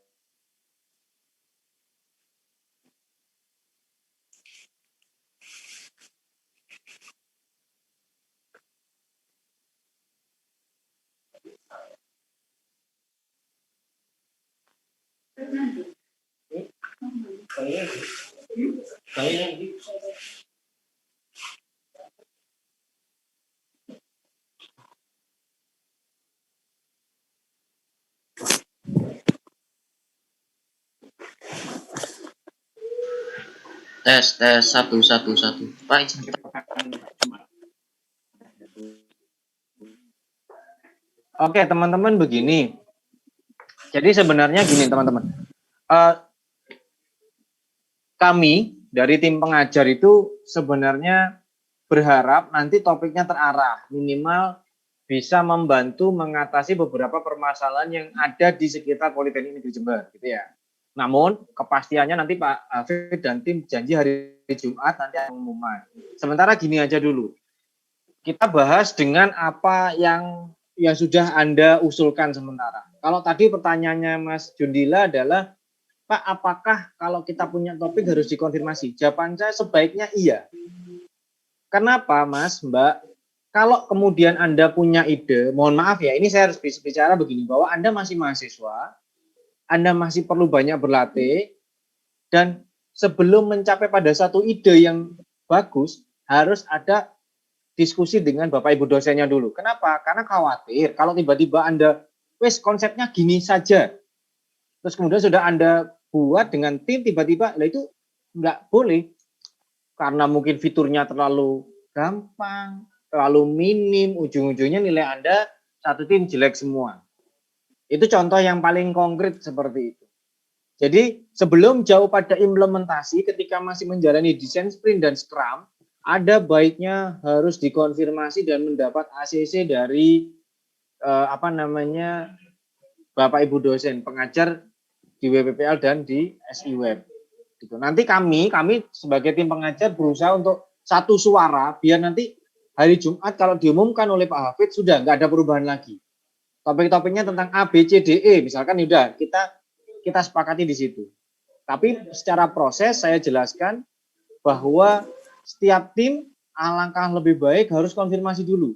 Tes 1 Pak, Oke, teman-teman begini. Jadi sebenarnya gini, teman-teman. Kami dari tim pengajar itu sebenarnya berharap nanti topiknya terarah, minimal bisa membantu mengatasi beberapa permasalahan yang ada di sekitar Politeknik Negeri Jember, gitu ya. Namun kepastiannya nanti Pak Hafid dan tim janji hari Jumat nanti akan mengumumkan. Sementara gini aja dulu, kita bahas dengan apa yang sudah Anda usulkan sementara. Kalau tadi pertanyaannya Mas Jundila adalah, Pak, apakah kalau kita punya topik harus dikonfirmasi? Jawaban saya sebaiknya iya. Kenapa, Mas, Mbak? Kalau kemudian Anda punya ide, mohon maaf ya, ini saya harus bicara begini, bahwa Anda masih mahasiswa, Anda masih perlu banyak berlatih, dan sebelum mencapai pada satu ide yang bagus, harus ada diskusi dengan Bapak Ibu dosennya dulu. Kenapa? Karena khawatir kalau tiba-tiba Anda, wes konsepnya gini saja, terus kemudian sudah Anda buat dengan tim, tiba-tiba, lah itu nggak boleh. Karena mungkin fiturnya terlalu gampang, terlalu minim, ujung-ujungnya nilai Anda satu tim jelek semua. Itu contoh yang paling konkret seperti itu. Jadi sebelum jauh pada implementasi, ketika masih menjalani desain sprint dan scrum, ada baiknya harus dikonfirmasi dan mendapat ACC dari Bapak Ibu dosen pengajar di WPPL dan di SI Web. Gitu. Nanti kami sebagai tim pengajar berusaha untuk satu suara biar nanti hari Jumat kalau diumumkan oleh Pak Hafid sudah nggak ada perubahan lagi. Topik-topiknya tentang A, B, C, D, E misalkan udah kita sepakati di situ. Tapi secara proses saya jelaskan bahwa setiap tim alangkah lebih baik harus konfirmasi dulu.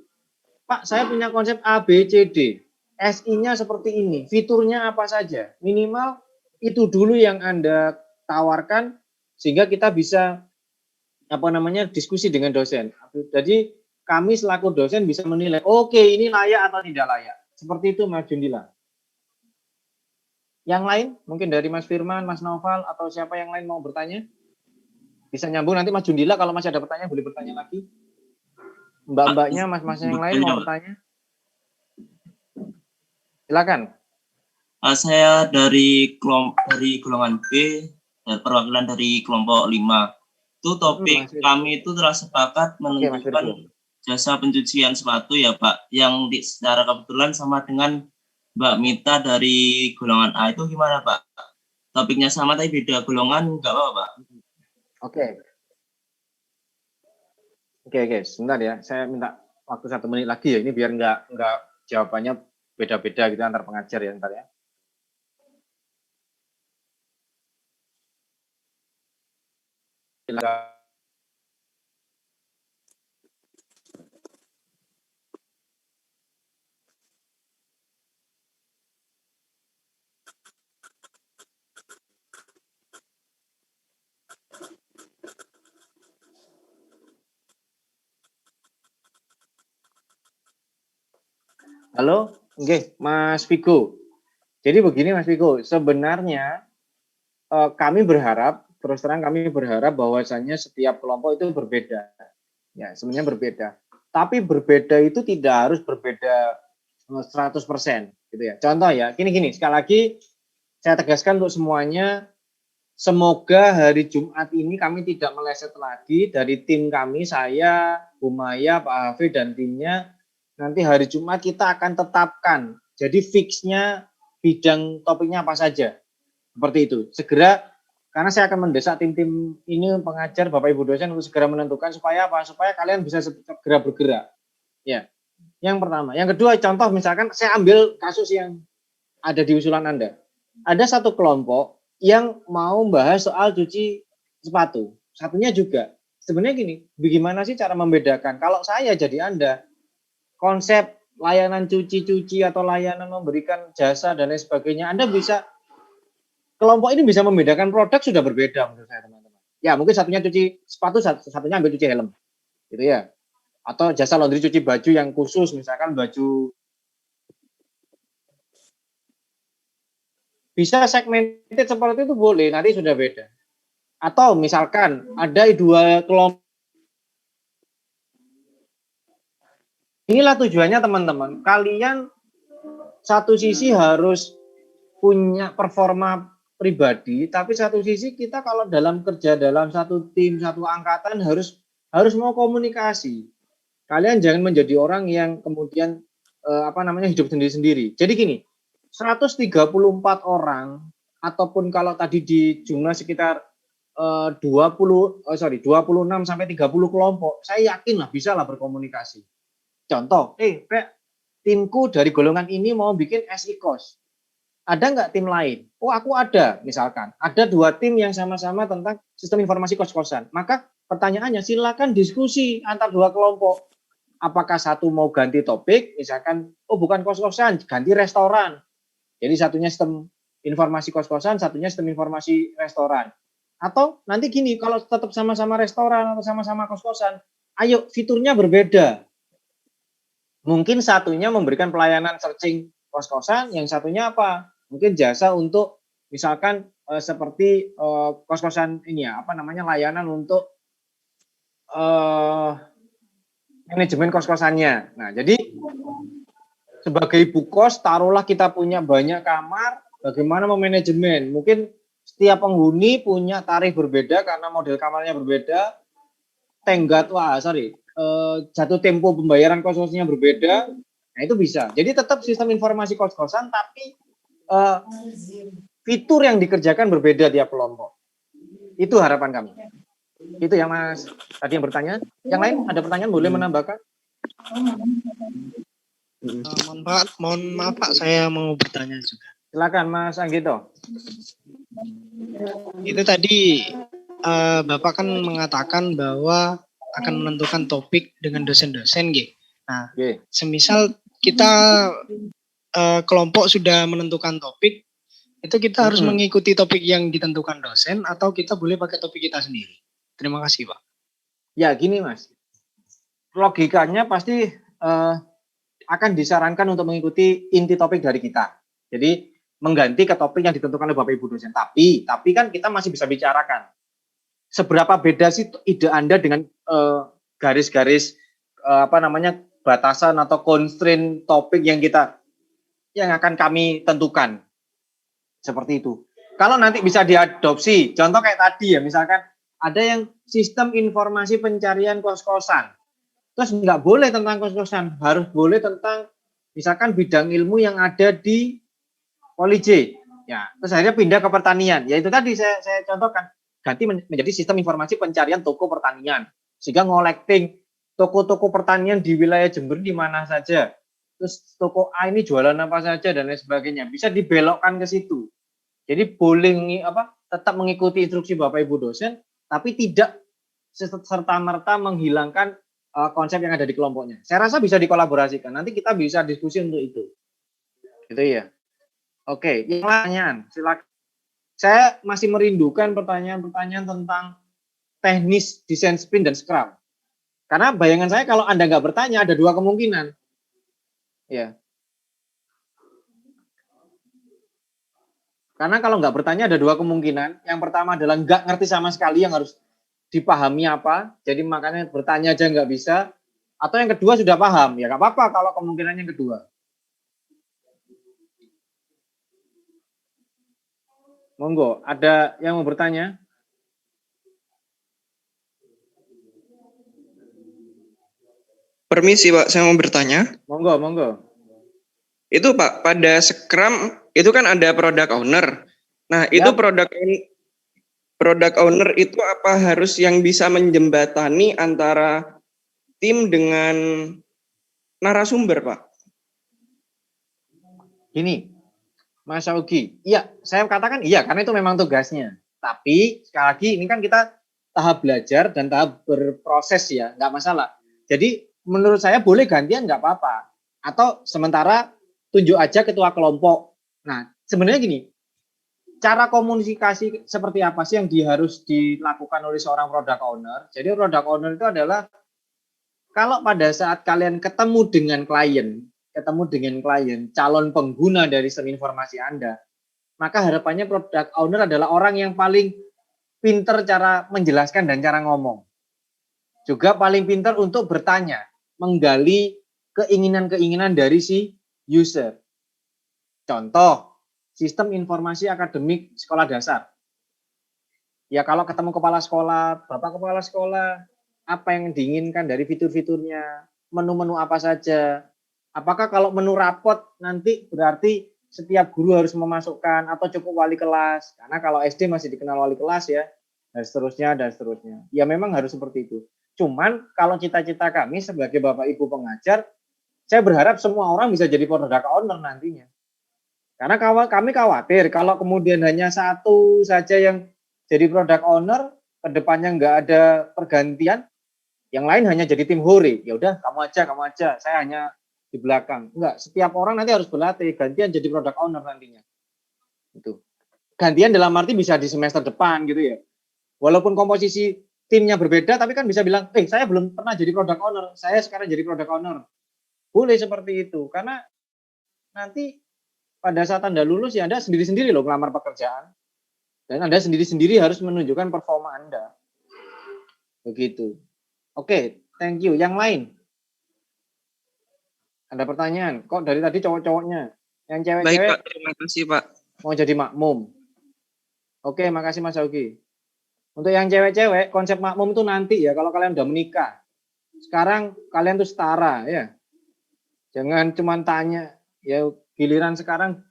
Pak, saya punya konsep A, B, C, D. SI-nya seperti ini, fiturnya apa saja. Minimal itu dulu yang Anda tawarkan sehingga kita bisa diskusi dengan dosen. Jadi kami selaku dosen bisa menilai, oke, ini layak atau tidak layak. Seperti itu Mas Jundila. Yang lain mungkin dari Mas Firman, Mas Noval atau siapa yang lain mau bertanya? Bisa nyambung nanti Mas Jundila, kalau masih ada pertanyaan boleh bertanya lagi. Mbak-mbaknya, mas-masnya yang lain mau bertanya? Silakan. Saya dari golongan B, perwakilan dari kelompok 5. Itu topik kami itu telah sepakat menentukan jasa pencucian sepatu ya Pak, yang secara kebetulan sama dengan Mbak Mita dari golongan A. Itu gimana Pak? Topiknya sama tapi beda golongan, enggak apa-apa Pak? Oke, sebentar ya. Saya minta waktu 1 menit lagi ya. Ini biar nggak jawabannya beda-beda gitu antar pengajar ya, ntar ya. Halo, oke, Mas Vigo. Jadi begini Mas Vigo, sebenarnya kami berharap, terus terang kami berharap bahwasannya setiap kelompok itu berbeda. Ya, sebenarnya berbeda. Tapi berbeda itu tidak harus berbeda 100%, gitu ya. Contoh ya, gini, sekali lagi saya tegaskan untuk semuanya, semoga hari Jumat ini kami tidak meleset lagi dari tim kami, saya, Bu Maya, Pak Hafid, dan timnya. Nanti hari Jumat kita akan tetapkan. Jadi fixnya bidang topiknya apa saja. Seperti itu. Segera, karena saya akan mendesak tim-tim ini pengajar, Bapak Ibu dosen untuk segera menentukan supaya apa? Supaya kalian bisa segera bergerak. Ya. Yang pertama. Yang kedua, contoh misalkan saya ambil kasus yang ada di usulan Anda. Ada satu kelompok yang mau bahas soal cuci sepatu. Satunya juga. Sebenarnya gini, bagaimana sih cara membedakan? Kalau saya jadi Anda, konsep layanan cuci-cuci atau layanan memberikan jasa dan lain sebagainya, Anda bisa, kelompok ini bisa membedakan produk sudah berbeda menurut saya teman-teman. Ya mungkin satunya cuci sepatu, satunya ambil cuci helm, gitu ya. Atau jasa laundry cuci baju yang khusus, misalkan baju. Bisa segmented seperti itu boleh, nanti sudah beda. Atau misalkan ada 2 kelompok. Inilah tujuannya teman-teman. Kalian satu sisi harus punya performa pribadi, tapi satu sisi kita kalau dalam kerja dalam satu tim, satu angkatan harus mau komunikasi. Kalian jangan menjadi orang yang kemudian hidup sendiri-sendiri. Jadi gini, 134 orang ataupun kalau tadi di jumlah sekitar 26 sampai 30 kelompok, saya yakin lah bisa lah berkomunikasi. Contoh, timku dari golongan ini mau bikin SI kos. Ada nggak tim lain? Oh, aku ada, misalkan. Ada 2 tim yang sama-sama tentang sistem informasi kos-kosan. Maka pertanyaannya, silakan diskusi antar 2 kelompok. Apakah satu mau ganti topik, misalkan, oh bukan kos-kosan, ganti restoran. Jadi satunya sistem informasi kos-kosan, satunya sistem informasi restoran. Atau nanti gini, kalau tetap sama-sama restoran atau sama-sama kos-kosan, ayo fiturnya berbeda. Mungkin satunya memberikan pelayanan searching kos-kosan, yang satunya apa? Mungkin jasa untuk misalkan seperti kos-kosan ini ya, apa namanya, layanan untuk manajemen kos-kosannya. Nah, jadi sebagai ibu kos, taruhlah kita punya banyak kamar, bagaimana memanajemen? Mungkin setiap penghuni punya tarif berbeda karena model kamarnya berbeda, jatuh tempo pembayaran kos-kosnya berbeda. Nah, itu bisa. Jadi tetap sistem informasi kos-kosan, tapi fitur yang dikerjakan berbeda tiap kelompok. Itu harapan kami. Itu ya Mas tadi yang bertanya. Yang lain ada pertanyaan, boleh menambahkan? Mohon maaf Pak, saya mau bertanya juga. Silakan Mas Anggito. Itu tadi Bapak kan mengatakan bahwa akan menentukan topik dengan dosen-dosen gitu. Nah, semisal kita kelompok sudah menentukan topik, itu kita harus mengikuti topik yang ditentukan dosen atau kita boleh pakai topik kita sendiri. Terima kasih Pak. Ya gini Mas, logikanya pasti akan disarankan untuk mengikuti inti topik dari kita. Jadi mengganti ke topik yang ditentukan oleh Bapak Ibu dosen. Tapi kan kita masih bisa bicarakan seberapa beda sih ide Anda dengan garis-garis batasan atau constraint topik yang akan kami tentukan. Seperti itu. Kalau nanti bisa diadopsi, contoh kayak tadi ya, misalkan ada yang sistem informasi pencarian kos-kosan. Terus nggak boleh tentang kos-kosan, harus boleh tentang misalkan bidang ilmu yang ada di Poli J. Ya, terus akhirnya pindah ke pertanian. Ya itu tadi saya contohkan, ganti menjadi sistem informasi pencarian toko pertanian. Sehingga ngolekting toko-toko pertanian di wilayah Jember di mana saja. Terus toko A ini jualan apa saja dan lain sebagainya. Bisa dibelokkan ke situ. Jadi boleh tetap mengikuti instruksi Bapak Ibu dosen, tapi tidak serta-merta menghilangkan konsep yang ada di kelompoknya. Saya rasa bisa dikolaborasikan. Nanti kita bisa diskusi untuk itu. Gitu ya. Oke, yang pertanyaan, silakan. Saya masih merindukan pertanyaan-pertanyaan tentang teknis desain sprint dan scrum. Karena bayangan saya kalau Anda nggak bertanya, ada dua kemungkinan. Ya. Karena kalau nggak bertanya ada dua kemungkinan. Yang pertama adalah nggak ngerti sama sekali yang harus dipahami apa. Jadi makanya bertanya aja nggak bisa. Atau yang kedua sudah paham. Ya nggak apa-apa kalau kemungkinan yang kedua. Monggo, ada yang mau bertanya? Permisi Pak, saya mau bertanya. Monggo. Itu Pak, pada Scrum itu kan ada product owner. Nah, itu product owner itu apa harus yang bisa menjembatani antara tim dengan narasumber, Pak? Gini, Mas Augi, iya, saya katakan iya karena itu memang tugasnya. Tapi sekali lagi ini kan kita tahap belajar dan tahap berproses ya, nggak masalah. Jadi menurut saya boleh gantian nggak apa-apa. Atau sementara tunjuk aja ketua kelompok. Nah, sebenarnya gini, cara komunikasi seperti apa sih yang harus dilakukan oleh seorang product owner? Jadi product owner itu adalah kalau pada saat kalian ketemu dengan klien, calon pengguna dari sistem informasi Anda, maka harapannya product owner adalah orang yang paling pinter cara menjelaskan dan cara ngomong. Juga paling pinter untuk bertanya, menggali keinginan-keinginan dari si user. Contoh, sistem informasi akademik sekolah dasar. Ya kalau ketemu kepala sekolah, Bapak kepala sekolah, apa yang diinginkan dari fitur-fiturnya, menu-menu apa saja. Apakah kalau menu rapot nanti berarti setiap guru harus memasukkan atau cukup wali kelas? Karena kalau SD masih dikenal wali kelas ya, dan seterusnya. Ya memang harus seperti itu. Cuman kalau cita-cita kami sebagai Bapak Ibu pengajar, saya berharap semua orang bisa jadi product owner nantinya. Karena kami khawatir kalau kemudian hanya satu saja yang jadi product owner, kedepannya nggak ada pergantian, yang lain hanya jadi tim hore. Ya udah kamu aja, saya hanya di belakang. Enggak, setiap orang nanti harus berlatih, gantian jadi product owner nantinya. Itu. Gantian dalam arti bisa di semester depan gitu ya. Walaupun komposisi timnya berbeda, tapi kan bisa bilang, saya belum pernah jadi product owner, saya sekarang jadi product owner. Boleh seperti itu, karena nanti pada saat Anda lulus ya Anda sendiri-sendiri loh ngelamar pekerjaan. Dan Anda sendiri-sendiri harus menunjukkan performa Anda. Begitu. Oke, thank you. Yang lain? Ada pertanyaan? Kok dari tadi cowok-cowoknya? Yang cewek-cewek? Baik Pak, terima kasih Pak. Mau jadi makmum. Oke, makasih Mas Augi. Untuk yang cewek-cewek, konsep makmum itu nanti ya kalau kalian udah menikah. Sekarang kalian tuh setara ya. Jangan cuma tanya, ya giliran sekarang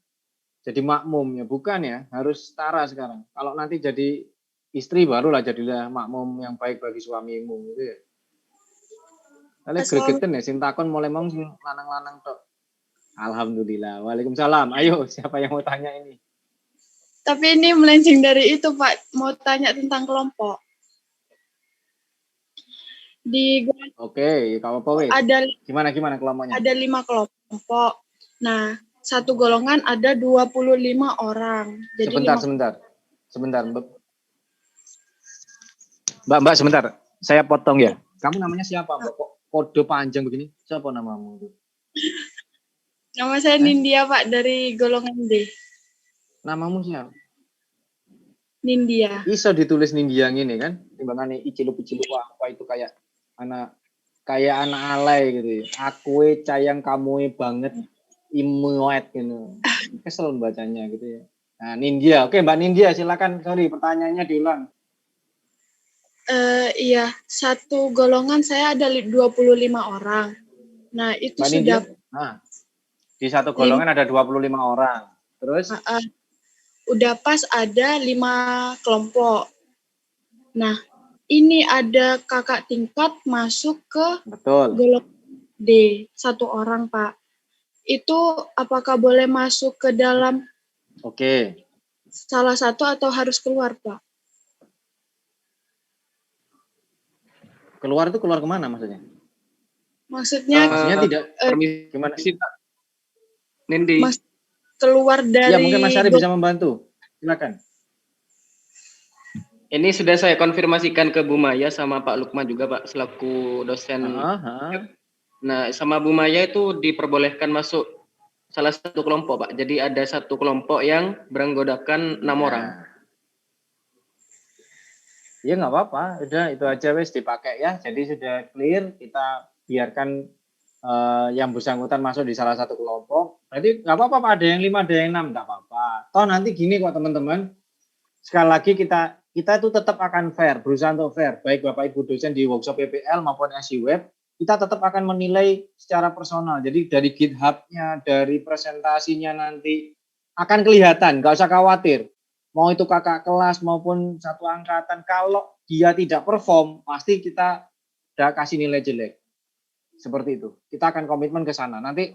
jadi makmum ya, bukan ya, harus setara sekarang. Kalau nanti jadi istri barulah jadilah makmum yang baik bagi suamimu gitu ya. Kalian gregetan ya, sintakon mulai mau lanang-lanang tok. Alhamdulillah. Waalaikumsalam. Ayo, siapa yang mau tanya ini? Tapi ini melenceng dari itu, Pak. Mau tanya tentang kelompok. Oke, kalau apa ada gimana kelompoknya? Ada 5 kelompok. Nah, satu golongan ada 25 orang. Jadi Sebentar. Mbak, sebentar. Saya potong ya. Kamu namanya siapa, Mbak? Kok kode panjang begini? Siapa namamu? Nama saya Nindya, Pak, dari golongan D. Namamu siapa? Nindya. Bisa ditulis Nindya gini kan? Timbangannya icilu-icilu apa itu kayak anak alay gitu ya. Aku cayang kamu banget imuet gitu. Kesel bacanya gitu ya. Nah, Nindya. Oke, Mbak Nindya silakan. Sorry, pertanyaannya diulang. Iya, satu golongan saya ada 25 orang. Nah, itu Mbak sudah Nindya? Nah, di satu golongan ada 25 orang. Terus? Udah pas ada 5 kelompok. Nah, ini ada kakak tingkat masuk ke golongan D, 1 orang, Pak. Itu apakah boleh masuk ke dalam salah satu atau harus keluar, Pak? Keluar itu keluar kemana maksudnya? Maksudnya tidak gimana sih, Pak? Nindi. Keluar dari... Ya, mungkin Mas Ari bisa membantu. Silakan. Ini sudah saya konfirmasikan ke Bu Maya sama Pak Lukman juga, Pak, selaku dosen. Nah, sama Bu Maya itu diperbolehkan masuk salah satu kelompok, Pak. Jadi ada satu kelompok yang beranggotakan 6 orang. Ya nggak apa-apa, udah itu aja wes dipakai ya. Jadi sudah clear, kita biarkan yang bersangkutan masuk di salah satu kelompok. Berarti nggak apa-apa, Pak. Ada yang 5, ada yang 6, nggak apa-apa. Toh nanti gini kok teman-teman. Sekali lagi kita itu tetap akan fair, berusaha untuk fair. Baik Bapak Ibu dosen di workshop PPL maupun SI Web, kita tetap akan menilai secara personal. Jadi dari GitHub-nya, dari presentasinya nanti akan kelihatan, nggak usah khawatir. Mau itu kakak kelas maupun satu angkatan, kalau dia tidak perform, pasti kita udah kasih nilai jelek. Seperti itu. Kita akan komitmen ke sana. Nanti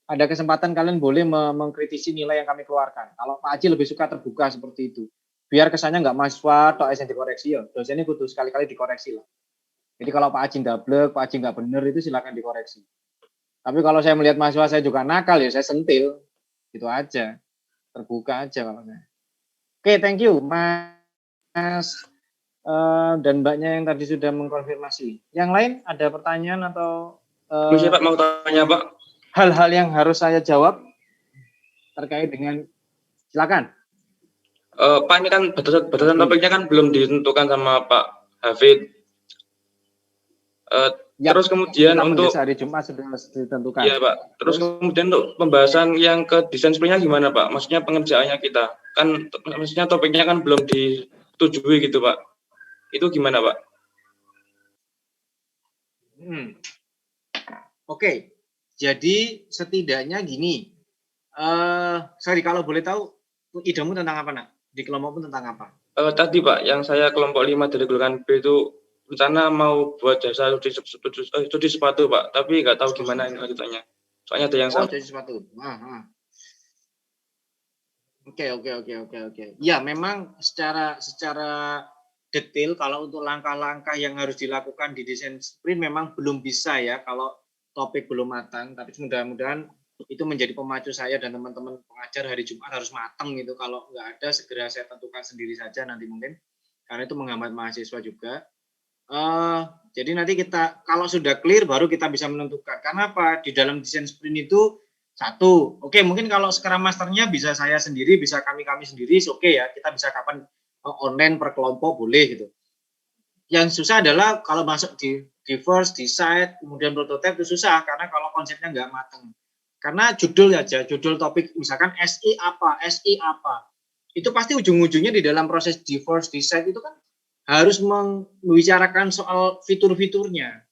ada kesempatan kalian boleh mengkritisi nilai yang kami keluarkan. Kalau Pak Haji lebih suka terbuka seperti itu. Biar kesannya nggak mahasiswa atau yang dikoreksi ya. Dosennya kudu sekali-kali dikoreksi lah. Jadi kalau Pak Haji ndablek, Pak Haji nggak benar itu silakan dikoreksi. Tapi kalau saya melihat mahasiswa saya juga nakal ya saya sentil. Itu aja. Terbuka aja kalau saya. Oke, thank you Mas dan Mbaknya yang tadi sudah mengkonfirmasi. Yang lain ada pertanyaan atau Pak mau tanya, Pak. Hal-hal yang harus saya jawab terkait dengan silakan. Pak, ini kan batasan topiknya kan belum ditentukan sama Pak Hafid. Terus kemudian untuk hari Jumat sudah ditentukan. Iya, Pak. Terus kemudian untuk pembahasan yang ke desain sprintnya gimana, Pak? Maksudnya pengerjaannya kita kan, maksudnya topiknya kan belum disetujui gitu, Pak. Itu gimana, Pak? Oke. Jadi setidaknya gini. Sorry kalau boleh tahu idemu tentang apa, Nak? Di kelompokmu tentang apa? Tadi, Pak, yang saya kelompok 5 dari golongan B itu rencana mau buat jasa studi sepatu, Pak. Tapi nggak tahu gimana ini lanjutannya. Soalnya ada yang sama. Studi sepatu. Oke. Ya, memang secara detail kalau untuk langkah-langkah yang harus dilakukan di desain sprint memang belum bisa ya kalau topik belum matang. Tapi mudah-mudahan itu menjadi pemacu saya dan teman-teman pengajar hari Jumat harus matang gitu. Kalau nggak ada segera saya tentukan sendiri saja nanti mungkin. karena itu menghambat mahasiswa juga. Jadi nanti kita kalau sudah clear baru kita bisa menentukan. Karena apa? Di dalam desain sprint itu satu, oke, mungkin kalau Scrum Masternya bisa saya sendiri, bisa kami sendiri, oke ya, kita bisa kapan online per kelompok boleh gitu. Yang susah adalah kalau masuk di first, decide, kemudian prototype itu susah karena kalau konsepnya nggak matang. Karena judul aja, judul topik misalkan SI apa, itu pasti ujung-ujungnya di dalam proses di first, decide itu kan harus membicarakan soal fitur-fiturnya.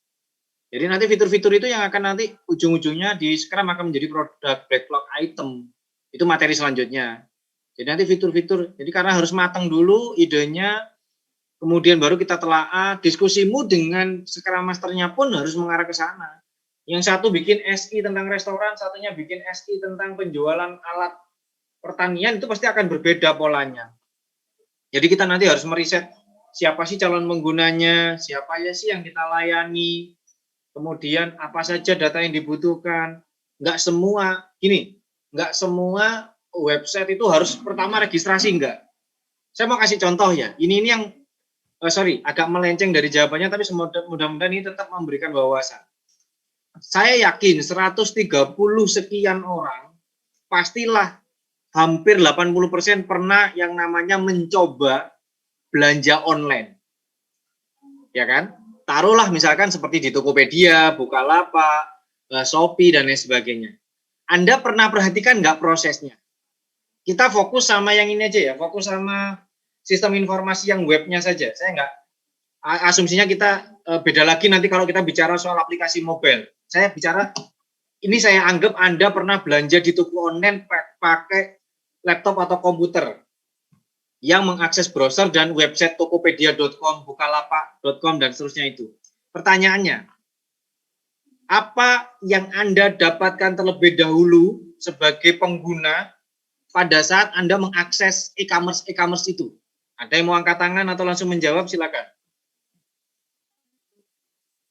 Jadi nanti fitur-fitur itu yang akan nanti ujung-ujungnya di Scrum akan menjadi produk backlog item. Itu materi selanjutnya. Jadi nanti fitur-fitur, jadi karena harus matang dulu idenya, kemudian baru kita telaah, diskusimu dengan Scrum Masternya pun harus mengarah ke sana. Yang satu bikin SI tentang restoran, satunya bikin SI tentang penjualan alat pertanian, itu pasti akan berbeda polanya. Jadi kita nanti harus meriset siapa sih calon penggunanya, siapa ya sih yang kita layani, kemudian apa saja data yang dibutuhkan. Nggak semua website itu harus pertama registrasi, enggak. Saya mau kasih contoh ya. Ini yang agak melenceng dari jawabannya, tapi mudah-mudahan ini tetap memberikan wawasan. Saya yakin 130 sekian orang pastilah hampir 80% pernah yang namanya mencoba belanja online. Ya kan? Taruhlah misalkan seperti di Tokopedia, Bukalapak, Shopee, dan lain sebagainya. Anda pernah perhatikan nggak prosesnya? Kita fokus sama yang ini aja ya, fokus sama sistem informasi yang webnya saja. Saya nggak, asumsinya kita beda lagi nanti kalau kita bicara soal aplikasi mobile. Saya bicara, ini saya anggap Anda pernah belanja di toko online pakai laptop atau komputer yang mengakses browser dan website tokopedia.com, bukalapak.com, dan seterusnya itu. Pertanyaannya, apa yang Anda dapatkan terlebih dahulu sebagai pengguna pada saat Anda mengakses e-commerce itu? Ada yang mau angkat tangan atau langsung menjawab, silakan.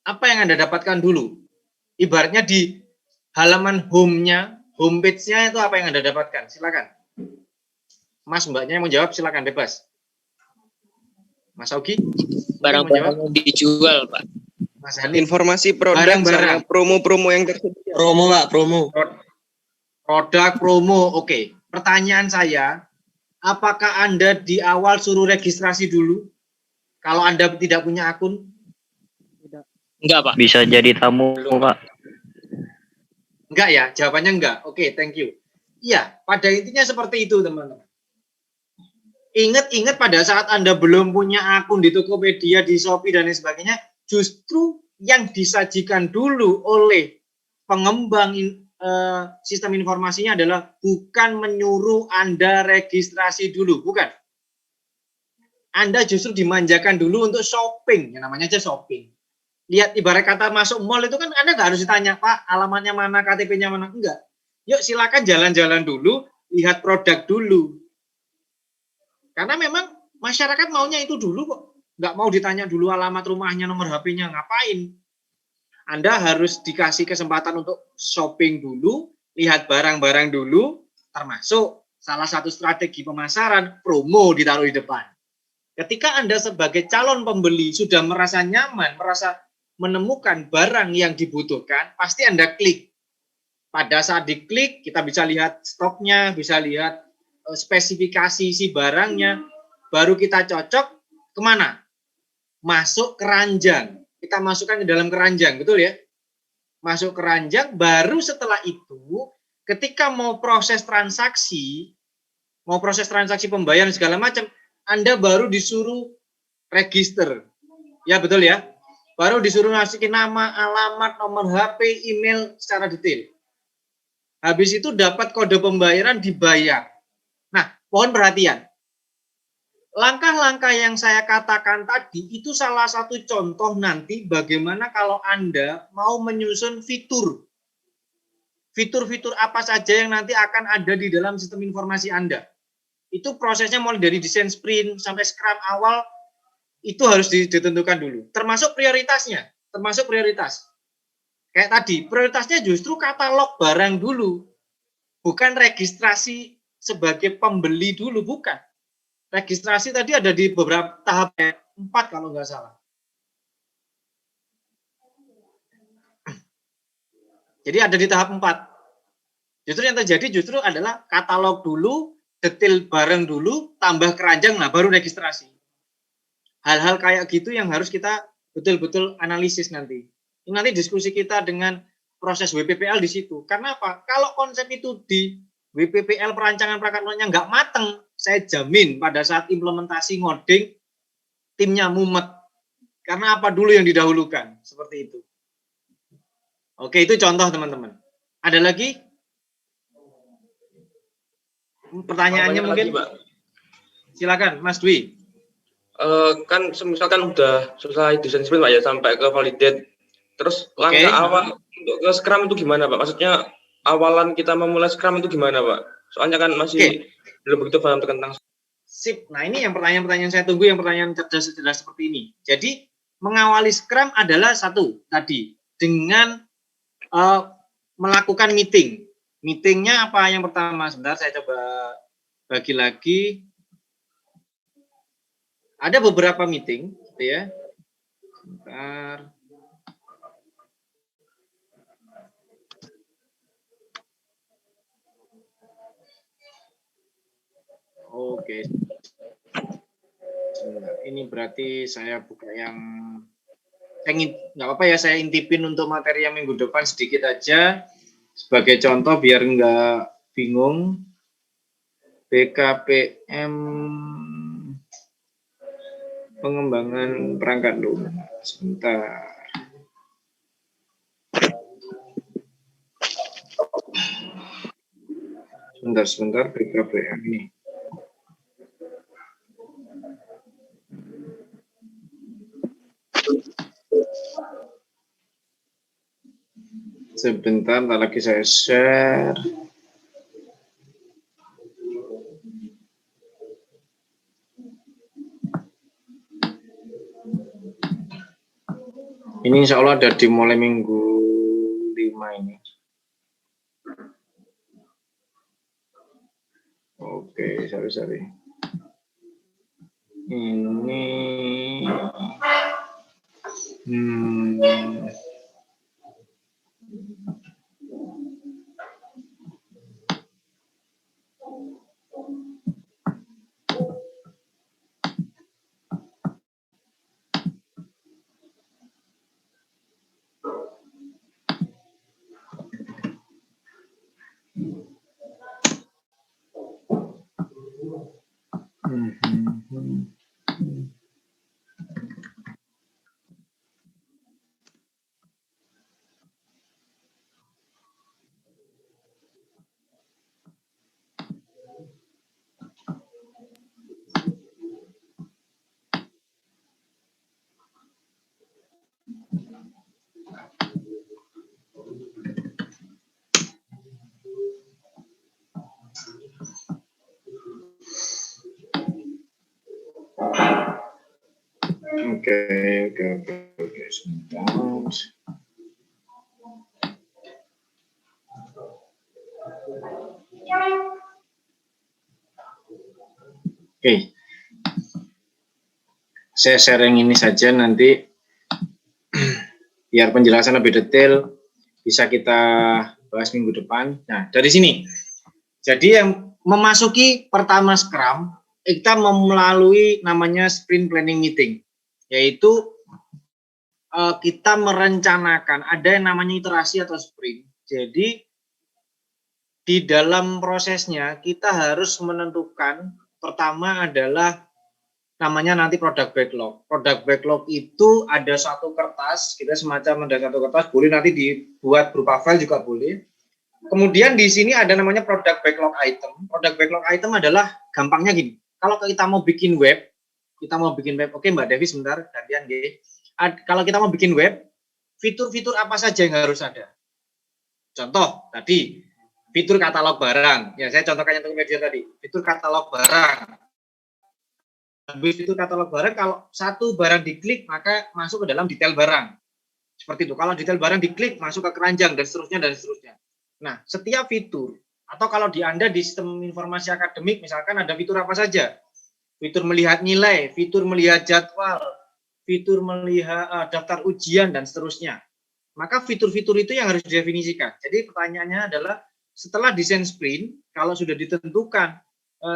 Apa yang Anda dapatkan dulu? Ibaratnya di halaman homepage-nya itu apa yang Anda dapatkan? Silakan. Mas, mbaknya yang mau jawab, silakan bebas. Mas Augi? Barang-barang yang dijual, Pak. Mas Hani? Informasi produk, sama promo-promo yang tersedia. Promo, Pak, promo. Produk, promo, oke. Pertanyaan saya, apakah Anda di awal suruh registrasi dulu? Kalau Anda tidak punya akun? Enggak, Pak. Bisa jadi tamu, Pak. Enggak ya, jawabannya enggak. Oke, thank you. Iya, pada intinya seperti itu, teman-teman. Ingat pada saat Anda belum punya akun di Tokopedia, di Shopee, dan lain sebagainya, justru yang disajikan dulu oleh pengembang sistem informasinya adalah bukan menyuruh Anda registrasi dulu, bukan. Anda justru dimanjakan dulu untuk shopping, yang namanya aja shopping. Lihat ibarat kata masuk mall itu kan Anda nggak harus ditanya, Pak, alamatnya mana, KTP-nya mana, enggak. Yuk silakan jalan-jalan dulu, lihat produk dulu. Karena memang masyarakat maunya itu dulu kok. Nggak mau ditanya dulu alamat rumahnya, nomor HP-nya, ngapain. Anda harus dikasih kesempatan untuk shopping dulu, lihat barang-barang dulu, termasuk salah satu strategi pemasaran, promo ditaruh di depan. Ketika Anda sebagai calon pembeli sudah merasa nyaman, merasa menemukan barang yang dibutuhkan, pasti Anda klik. Pada saat diklik, kita bisa lihat stoknya, bisa lihat spesifikasi si barangnya, baru kita cocok kemana? Masuk keranjang. Kita masukkan ke dalam keranjang, betul ya? Masuk keranjang, baru setelah itu, ketika mau proses transaksi pembayaran segala macam, Anda baru disuruh register. Ya, betul ya? Baru disuruh masukin nama, alamat, nomor HP, email secara detail. Habis itu dapat kode pembayaran, dibayar. Nah, mohon perhatian. Langkah-langkah yang saya katakan tadi itu salah satu contoh nanti bagaimana kalau Anda mau menyusun fitur. Fitur-fitur apa saja yang nanti akan ada di dalam sistem informasi Anda. Itu prosesnya mulai dari desain sprint sampai Scrum awal, itu harus ditentukan dulu. Termasuk prioritasnya, termasuk prioritas. Kayak tadi, prioritasnya justru katalog barang dulu. Bukan registrasi sebagai pembeli dulu, bukan. registrasi tadi ada di beberapa tahap 4 kalau nggak salah. Jadi ada di tahap 4. Justru yang terjadi justru adalah katalog dulu, detail barang dulu, tambah keranjang, nah baru registrasi. Hal-hal kayak gitu yang harus kita betul-betul analisis nanti. Ini nanti diskusi kita dengan proses WPPL di situ. Karena apa? Kalau konsep itu di WPPL perancangan perangkat lunaknya nggak mateng, saya jamin pada saat implementasi ngoding, timnya mumet. Karena apa dulu yang didahulukan? Seperti itu. Oke, itu contoh teman-teman. Ada lagi? Pertanyaannya mungkin? Lagi, silakan, Mas Dwi. Kan misalkan udah selesai desain sprint Pak ya, sampai ke validate. Terus langkah awal untuk ke Scrum itu gimana Pak? Maksudnya awalan kita memulai Scrum itu gimana Pak? Soalnya kan masih belum begitu paham tentang. Sip. Nah ini yang pertanyaan-pertanyaan saya tunggu, yang pertanyaan cerdas seperti ini. Jadi mengawali Scrum adalah satu tadi dengan melakukan meeting. Meetingnya apa yang pertama? Sebentar saya coba bagi lagi. Ada beberapa meeting, gitu ya. Sebentar. Oke. Ini berarti saya buka yang nggak apa-apa ya, saya intipin untuk materi yang minggu depan sedikit aja sebagai contoh biar nggak bingung. BKPM pengembangan perangkat lunak. Sebentar. Sebentar BKPM ini. Sebentar, lagi saya share. Ini insya Allah ada di mulai minggu 5 ini. Oke, sorry. Ini Oke, sebentar. Oke. Saya sharing ini saja nanti biar penjelasan lebih detail bisa kita bahas minggu depan. Nah, dari sini. Jadi yang memasuki pertama Scrum, kita melalui namanya sprint planning meeting. Yaitu kita merencanakan ada yang namanya iterasi atau sprint. Jadi di dalam prosesnya kita harus menentukan pertama adalah namanya nanti product backlog. Product backlog itu ada satu kertas, kita semacam ada satu kertas, boleh nanti dibuat berupa file juga boleh. Kemudian di sini ada namanya product backlog item. Product backlog item adalah gampangnya gini. Kalau kita mau bikin web, oke Mbak Devi sebentar, gantian G. Kalau kita mau bikin web, fitur-fitur apa saja yang harus ada? Contoh tadi, fitur katalog barang. Ya, saya contohkan yang media tadi. Fitur katalog barang. Habis fitur katalog barang, kalau satu barang diklik, maka masuk ke dalam detail barang. Seperti itu. Kalau detail barang diklik, masuk ke keranjang, dan seterusnya. Nah, setiap fitur, atau kalau di Anda di sistem informasi akademik, misalkan ada fitur apa saja. fitur melihat nilai, fitur melihat jadwal, fitur melihat daftar ujian, dan seterusnya. Maka fitur-fitur itu yang harus didefinisikan. Jadi pertanyaannya adalah, setelah desain sprint, kalau sudah ditentukan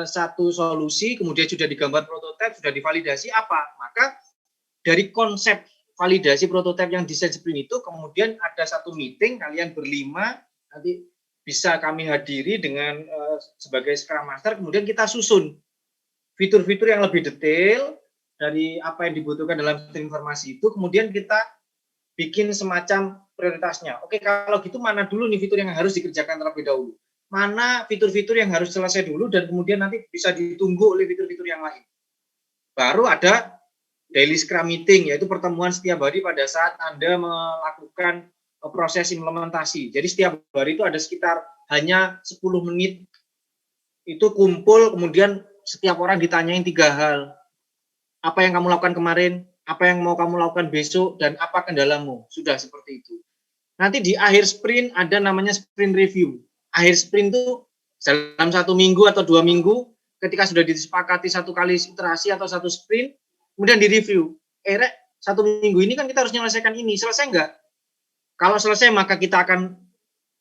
satu solusi, kemudian sudah digambar prototipe, sudah divalidasi apa? Maka dari konsep validasi prototipe yang desain sprint itu, kemudian ada satu meeting, kalian berlima, nanti bisa kami hadiri dengan sebagai Scrum Master, kemudian kita susun fitur-fitur yang lebih detail dari apa yang dibutuhkan dalam sistem informasi itu, kemudian kita bikin semacam prioritasnya. Oke, kalau gitu mana dulu nih fitur yang harus dikerjakan terlebih dahulu? Mana fitur-fitur yang harus selesai dulu dan kemudian nanti bisa ditunggu oleh fitur-fitur yang lain? Baru ada daily Scrum meeting, yaitu pertemuan setiap hari pada saat Anda melakukan proses implementasi. Jadi setiap hari itu ada sekitar hanya 10 menit itu kumpul, kemudian setiap orang ditanyain 3 hal. Apa yang kamu lakukan kemarin, apa yang mau kamu lakukan besok, dan apa kendalamu. Sudah seperti itu. Nanti di akhir sprint ada namanya sprint review. Akhir sprint itu dalam 1 minggu atau 2 minggu, ketika sudah disepakati 1 kali iterasi atau 1 sprint, kemudian direview. Rek, 1 minggu ini kan kita harus menyelesaikan ini. Selesai enggak? Kalau selesai, maka kita akan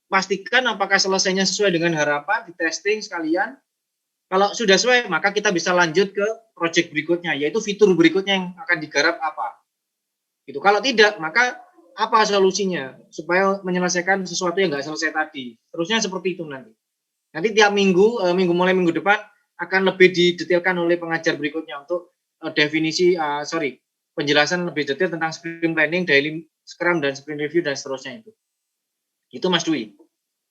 pastikan apakah selesainya sesuai dengan harapan, di testing sekalian. Kalau sudah sesuai, maka kita bisa lanjut ke project berikutnya, yaitu fitur berikutnya yang akan digarap apa. Gitu. Kalau tidak, maka apa solusinya supaya menyelesaikan sesuatu yang nggak selesai tadi. Terusnya seperti itu nanti. Nanti tiap minggu, mulai minggu depan, akan lebih didetailkan oleh pengajar berikutnya untuk penjelasan lebih detail tentang sprint planning, daily Scrum, dan sprint review, dan seterusnya itu. Itu Mas Dwi.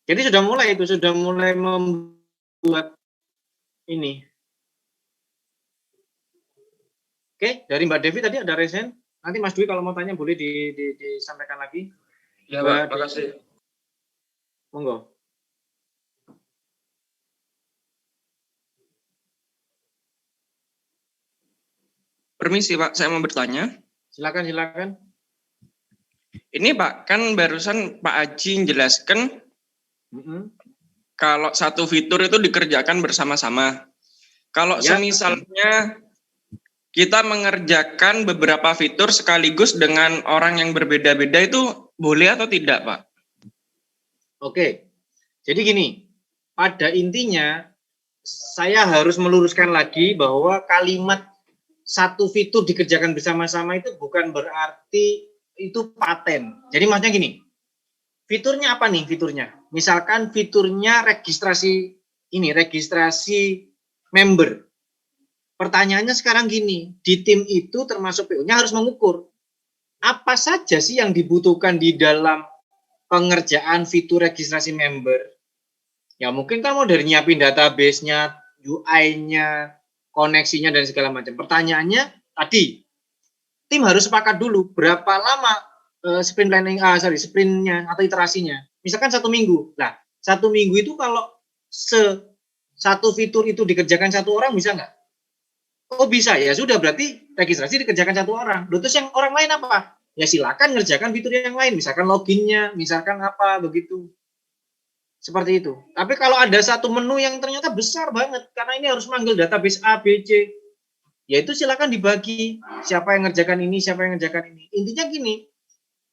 Jadi sudah mulai membuat ini. Oke, dari Mbak Devi tadi ada resen. Nanti Mas Dwi kalau mau tanya boleh disampaikan lagi. Ya, Pak, terima kasih. Monggo. Permisi Pak, saya mau bertanya. Silakan. Ini Pak, kan barusan Pak Aji menjelaskan kalau satu fitur itu dikerjakan bersama-sama. Kalau semisalnya kita mengerjakan beberapa fitur sekaligus dengan orang yang berbeda-beda, itu boleh atau tidak, Pak? Oke, jadi gini, pada intinya saya harus meluruskan lagi bahwa kalimat satu fitur dikerjakan bersama-sama itu bukan berarti itu paten. Jadi maksudnya gini, fiturnya apa nih fiturnya? Misalkan fiturnya registrasi member. Pertanyaannya sekarang gini, di tim itu termasuk PO-nya harus mengukur apa saja sih yang dibutuhkan di dalam pengerjaan fitur registrasi member. Ya mungkin kan mau dari nyiapin database-nya, UI-nya, koneksinya, dan segala macam. Pertanyaannya tadi, tim harus sepakat dulu berapa lama sprintnya atau iterasinya. Misalkan 1 minggu. Nah, 1 minggu itu kalau satu fitur itu dikerjakan 1 orang bisa nggak? Oh bisa, ya sudah, berarti registrasi dikerjakan 1 orang. Terus yang orang lain apa? Ya silakan ngerjakan fitur yang lain, misalkan loginnya, misalkan apa begitu. Seperti itu. Tapi kalau ada satu menu yang ternyata besar banget, karena ini harus manggil database A, B, C, ya itu silakan dibagi. Siapa yang ngerjakan ini, siapa yang ngerjakan ini. Intinya gini,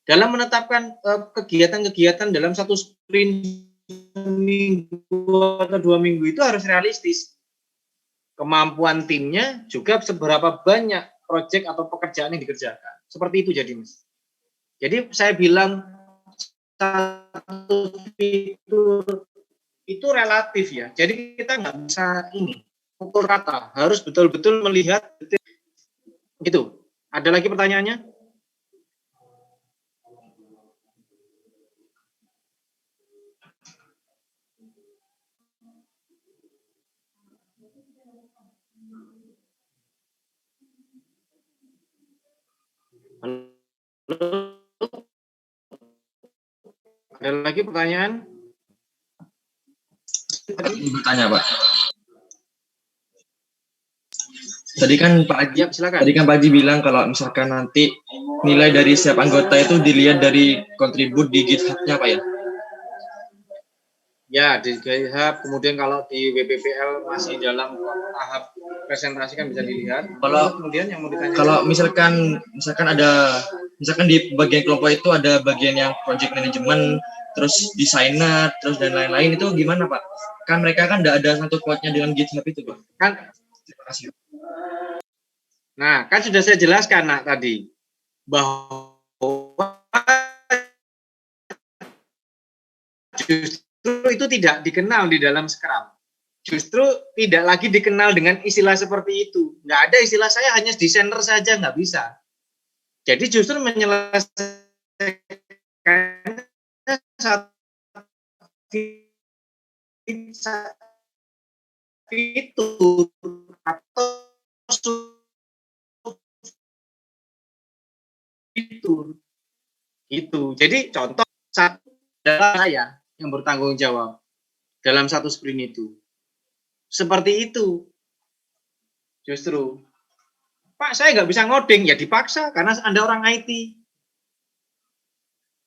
dalam menetapkan kegiatan-kegiatan dalam satu sprint minggu atau 2 minggu itu harus realistis. Kemampuan timnya juga seberapa banyak proyek atau pekerjaan yang dikerjakan. Seperti itu jadi Mas. Jadi saya bilang satu fitur itu relatif ya. Jadi kita nggak bisa pukul rata. Harus betul-betul melihat gitu. Ada lagi pertanyaannya? Ada lagi pertanyaan? Bertanya, Pak. Tadi kan Pak Haji bilang kalau misalkan nanti nilai dari setiap anggota itu dilihat dari kontribut di GitHub-nya, Pak ya. Ya, di GitHub, kemudian kalau di WPPL masih dalam tahap presentasi kan bisa dilihat. Kalau kemudian yang mau ditanya. Kalau misalkan di bagian kelompok itu ada bagian yang project management, terus desainer, terus dan lain-lain, itu gimana Pak? Kan mereka kan tidak ada satu quote-nya dengan GitHub itu Pak. Kan, terima kasih. Nah, kan sudah saya jelaskan tadi bahwa justru itu tidak dikenal di dalam Scrum. Justru tidak lagi dikenal dengan istilah seperti itu. Nggak ada istilah saya hanya desainer saja, nggak bisa. Jadi justru menyelesaikan fitur atau fitur itu. Jadi contoh satu adalah saya yang bertanggung jawab dalam satu sprint itu. Seperti itu. Justru. Pak, saya nggak bisa ngoding. Ya dipaksa karena Anda orang IT.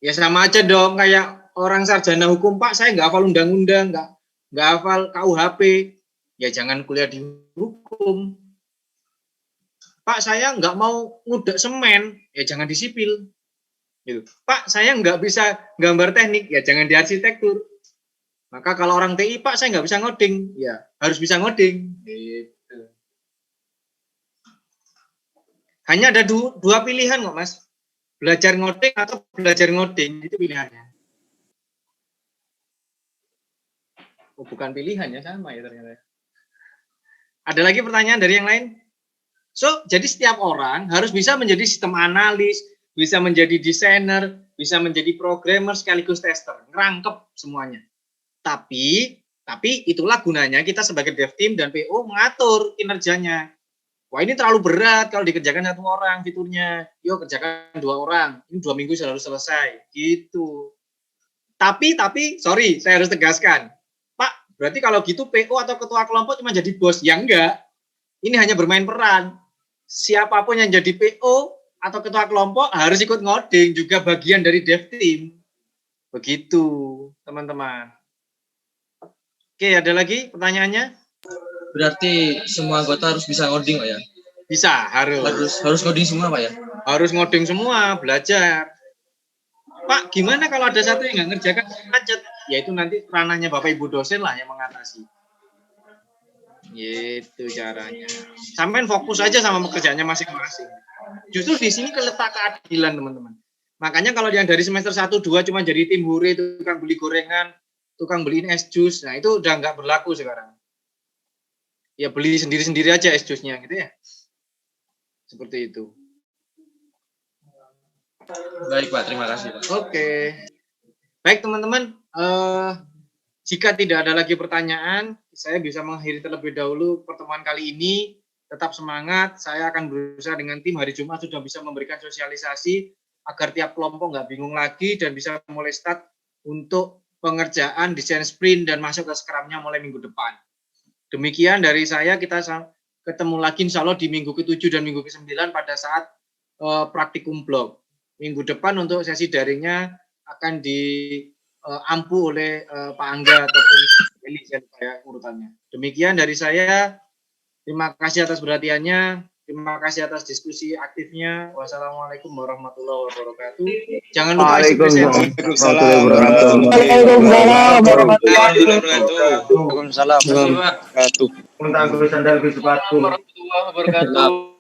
Ya sama aja dong kayak orang sarjana hukum. Pak, saya nggak hafal undang-undang, nggak hafal KUHP. Ya jangan kuliah di hukum. Pak, saya nggak mau ngudek semen. Ya jangan di sipil. Gitu. Pak, saya nggak bisa gambar teknik. Ya jangan di arsitektur. Maka kalau orang TI, Pak, saya nggak bisa ngoding. Ya, harus bisa ngoding. Gitu. Hanya ada dua pilihan kok, Mas. Belajar ngoding atau belajar ngoding. Itu pilihannya. Oh, bukan pilihan ya, sama ya ternyata. Ada lagi pertanyaan dari yang lain? So, jadi setiap orang harus bisa menjadi sistem analis, bisa menjadi desainer, bisa menjadi programmer sekaligus tester. Ngerangkep semuanya. Tapi itulah gunanya kita sebagai dev team dan PO mengatur kinerjanya. Wah, ini terlalu berat kalau dikerjakan satu orang fiturnya. Yuk kerjakan 2 orang. Ini 2 minggu sudah harus selesai. Gitu. Tapi, sorry, saya harus tegaskan. Pak, berarti kalau gitu PO atau ketua kelompok cuma jadi bos. Ya enggak. Ini hanya bermain peran. Siapapun yang jadi PO atau ketua kelompok harus ikut ngoding. Juga bagian dari dev team. Begitu, teman-teman. Oke, ada lagi pertanyaannya? Berarti semua anggota harus bisa ngoding Pak ya? Bisa, harus. Harus ngoding semua Pak ya? Harus ngoding semua, belajar. Pak, gimana kalau ada satu yang nggak ngerjakan macet? Ya itu nanti ranahnya Bapak Ibu dosen lah yang mengatasi. Gitu caranya. Sampai fokus aja sama pekerjaannya masing-masing. Justru di sini keletak keadilan, teman-teman. Makanya kalau yang dari semester 1, 2 cuma jadi tim hure, tukang beli gorengan, tukang beliin es jus, nah itu udah nggak berlaku sekarang. Ya beli sendiri-sendiri aja es jusnya gitu ya. Seperti itu. Baik Pak, terima kasih Pak. Oke. Baik teman-teman, jika tidak ada lagi pertanyaan, saya bisa mengakhiri terlebih dahulu pertemuan kali ini. Tetap semangat, saya akan berusaha dengan tim hari Jumat sudah bisa memberikan sosialisasi agar tiap kelompok nggak bingung lagi dan bisa mulai start untuk pengerjaan desain sprint dan masuk ke Scrum-nya mulai minggu depan. Demikian dari saya, kita ketemu lagi insya Allah di minggu ke-7 dan minggu ke-9 pada saat praktikum blog. Minggu depan untuk sesi daringnya akan diampu oleh Pak Angga ataupun Eli, saya urutannya. Demikian dari saya, terima kasih atas perhatiannya. Terima kasih atas diskusi aktifnya. Wassalamualaikum warahmatullahi wabarakatuh. Jangan lupa isi presentasi. Waalaikumsalam warahmatullahi wabarakatuh. Warahmatullahi wabarakatuh.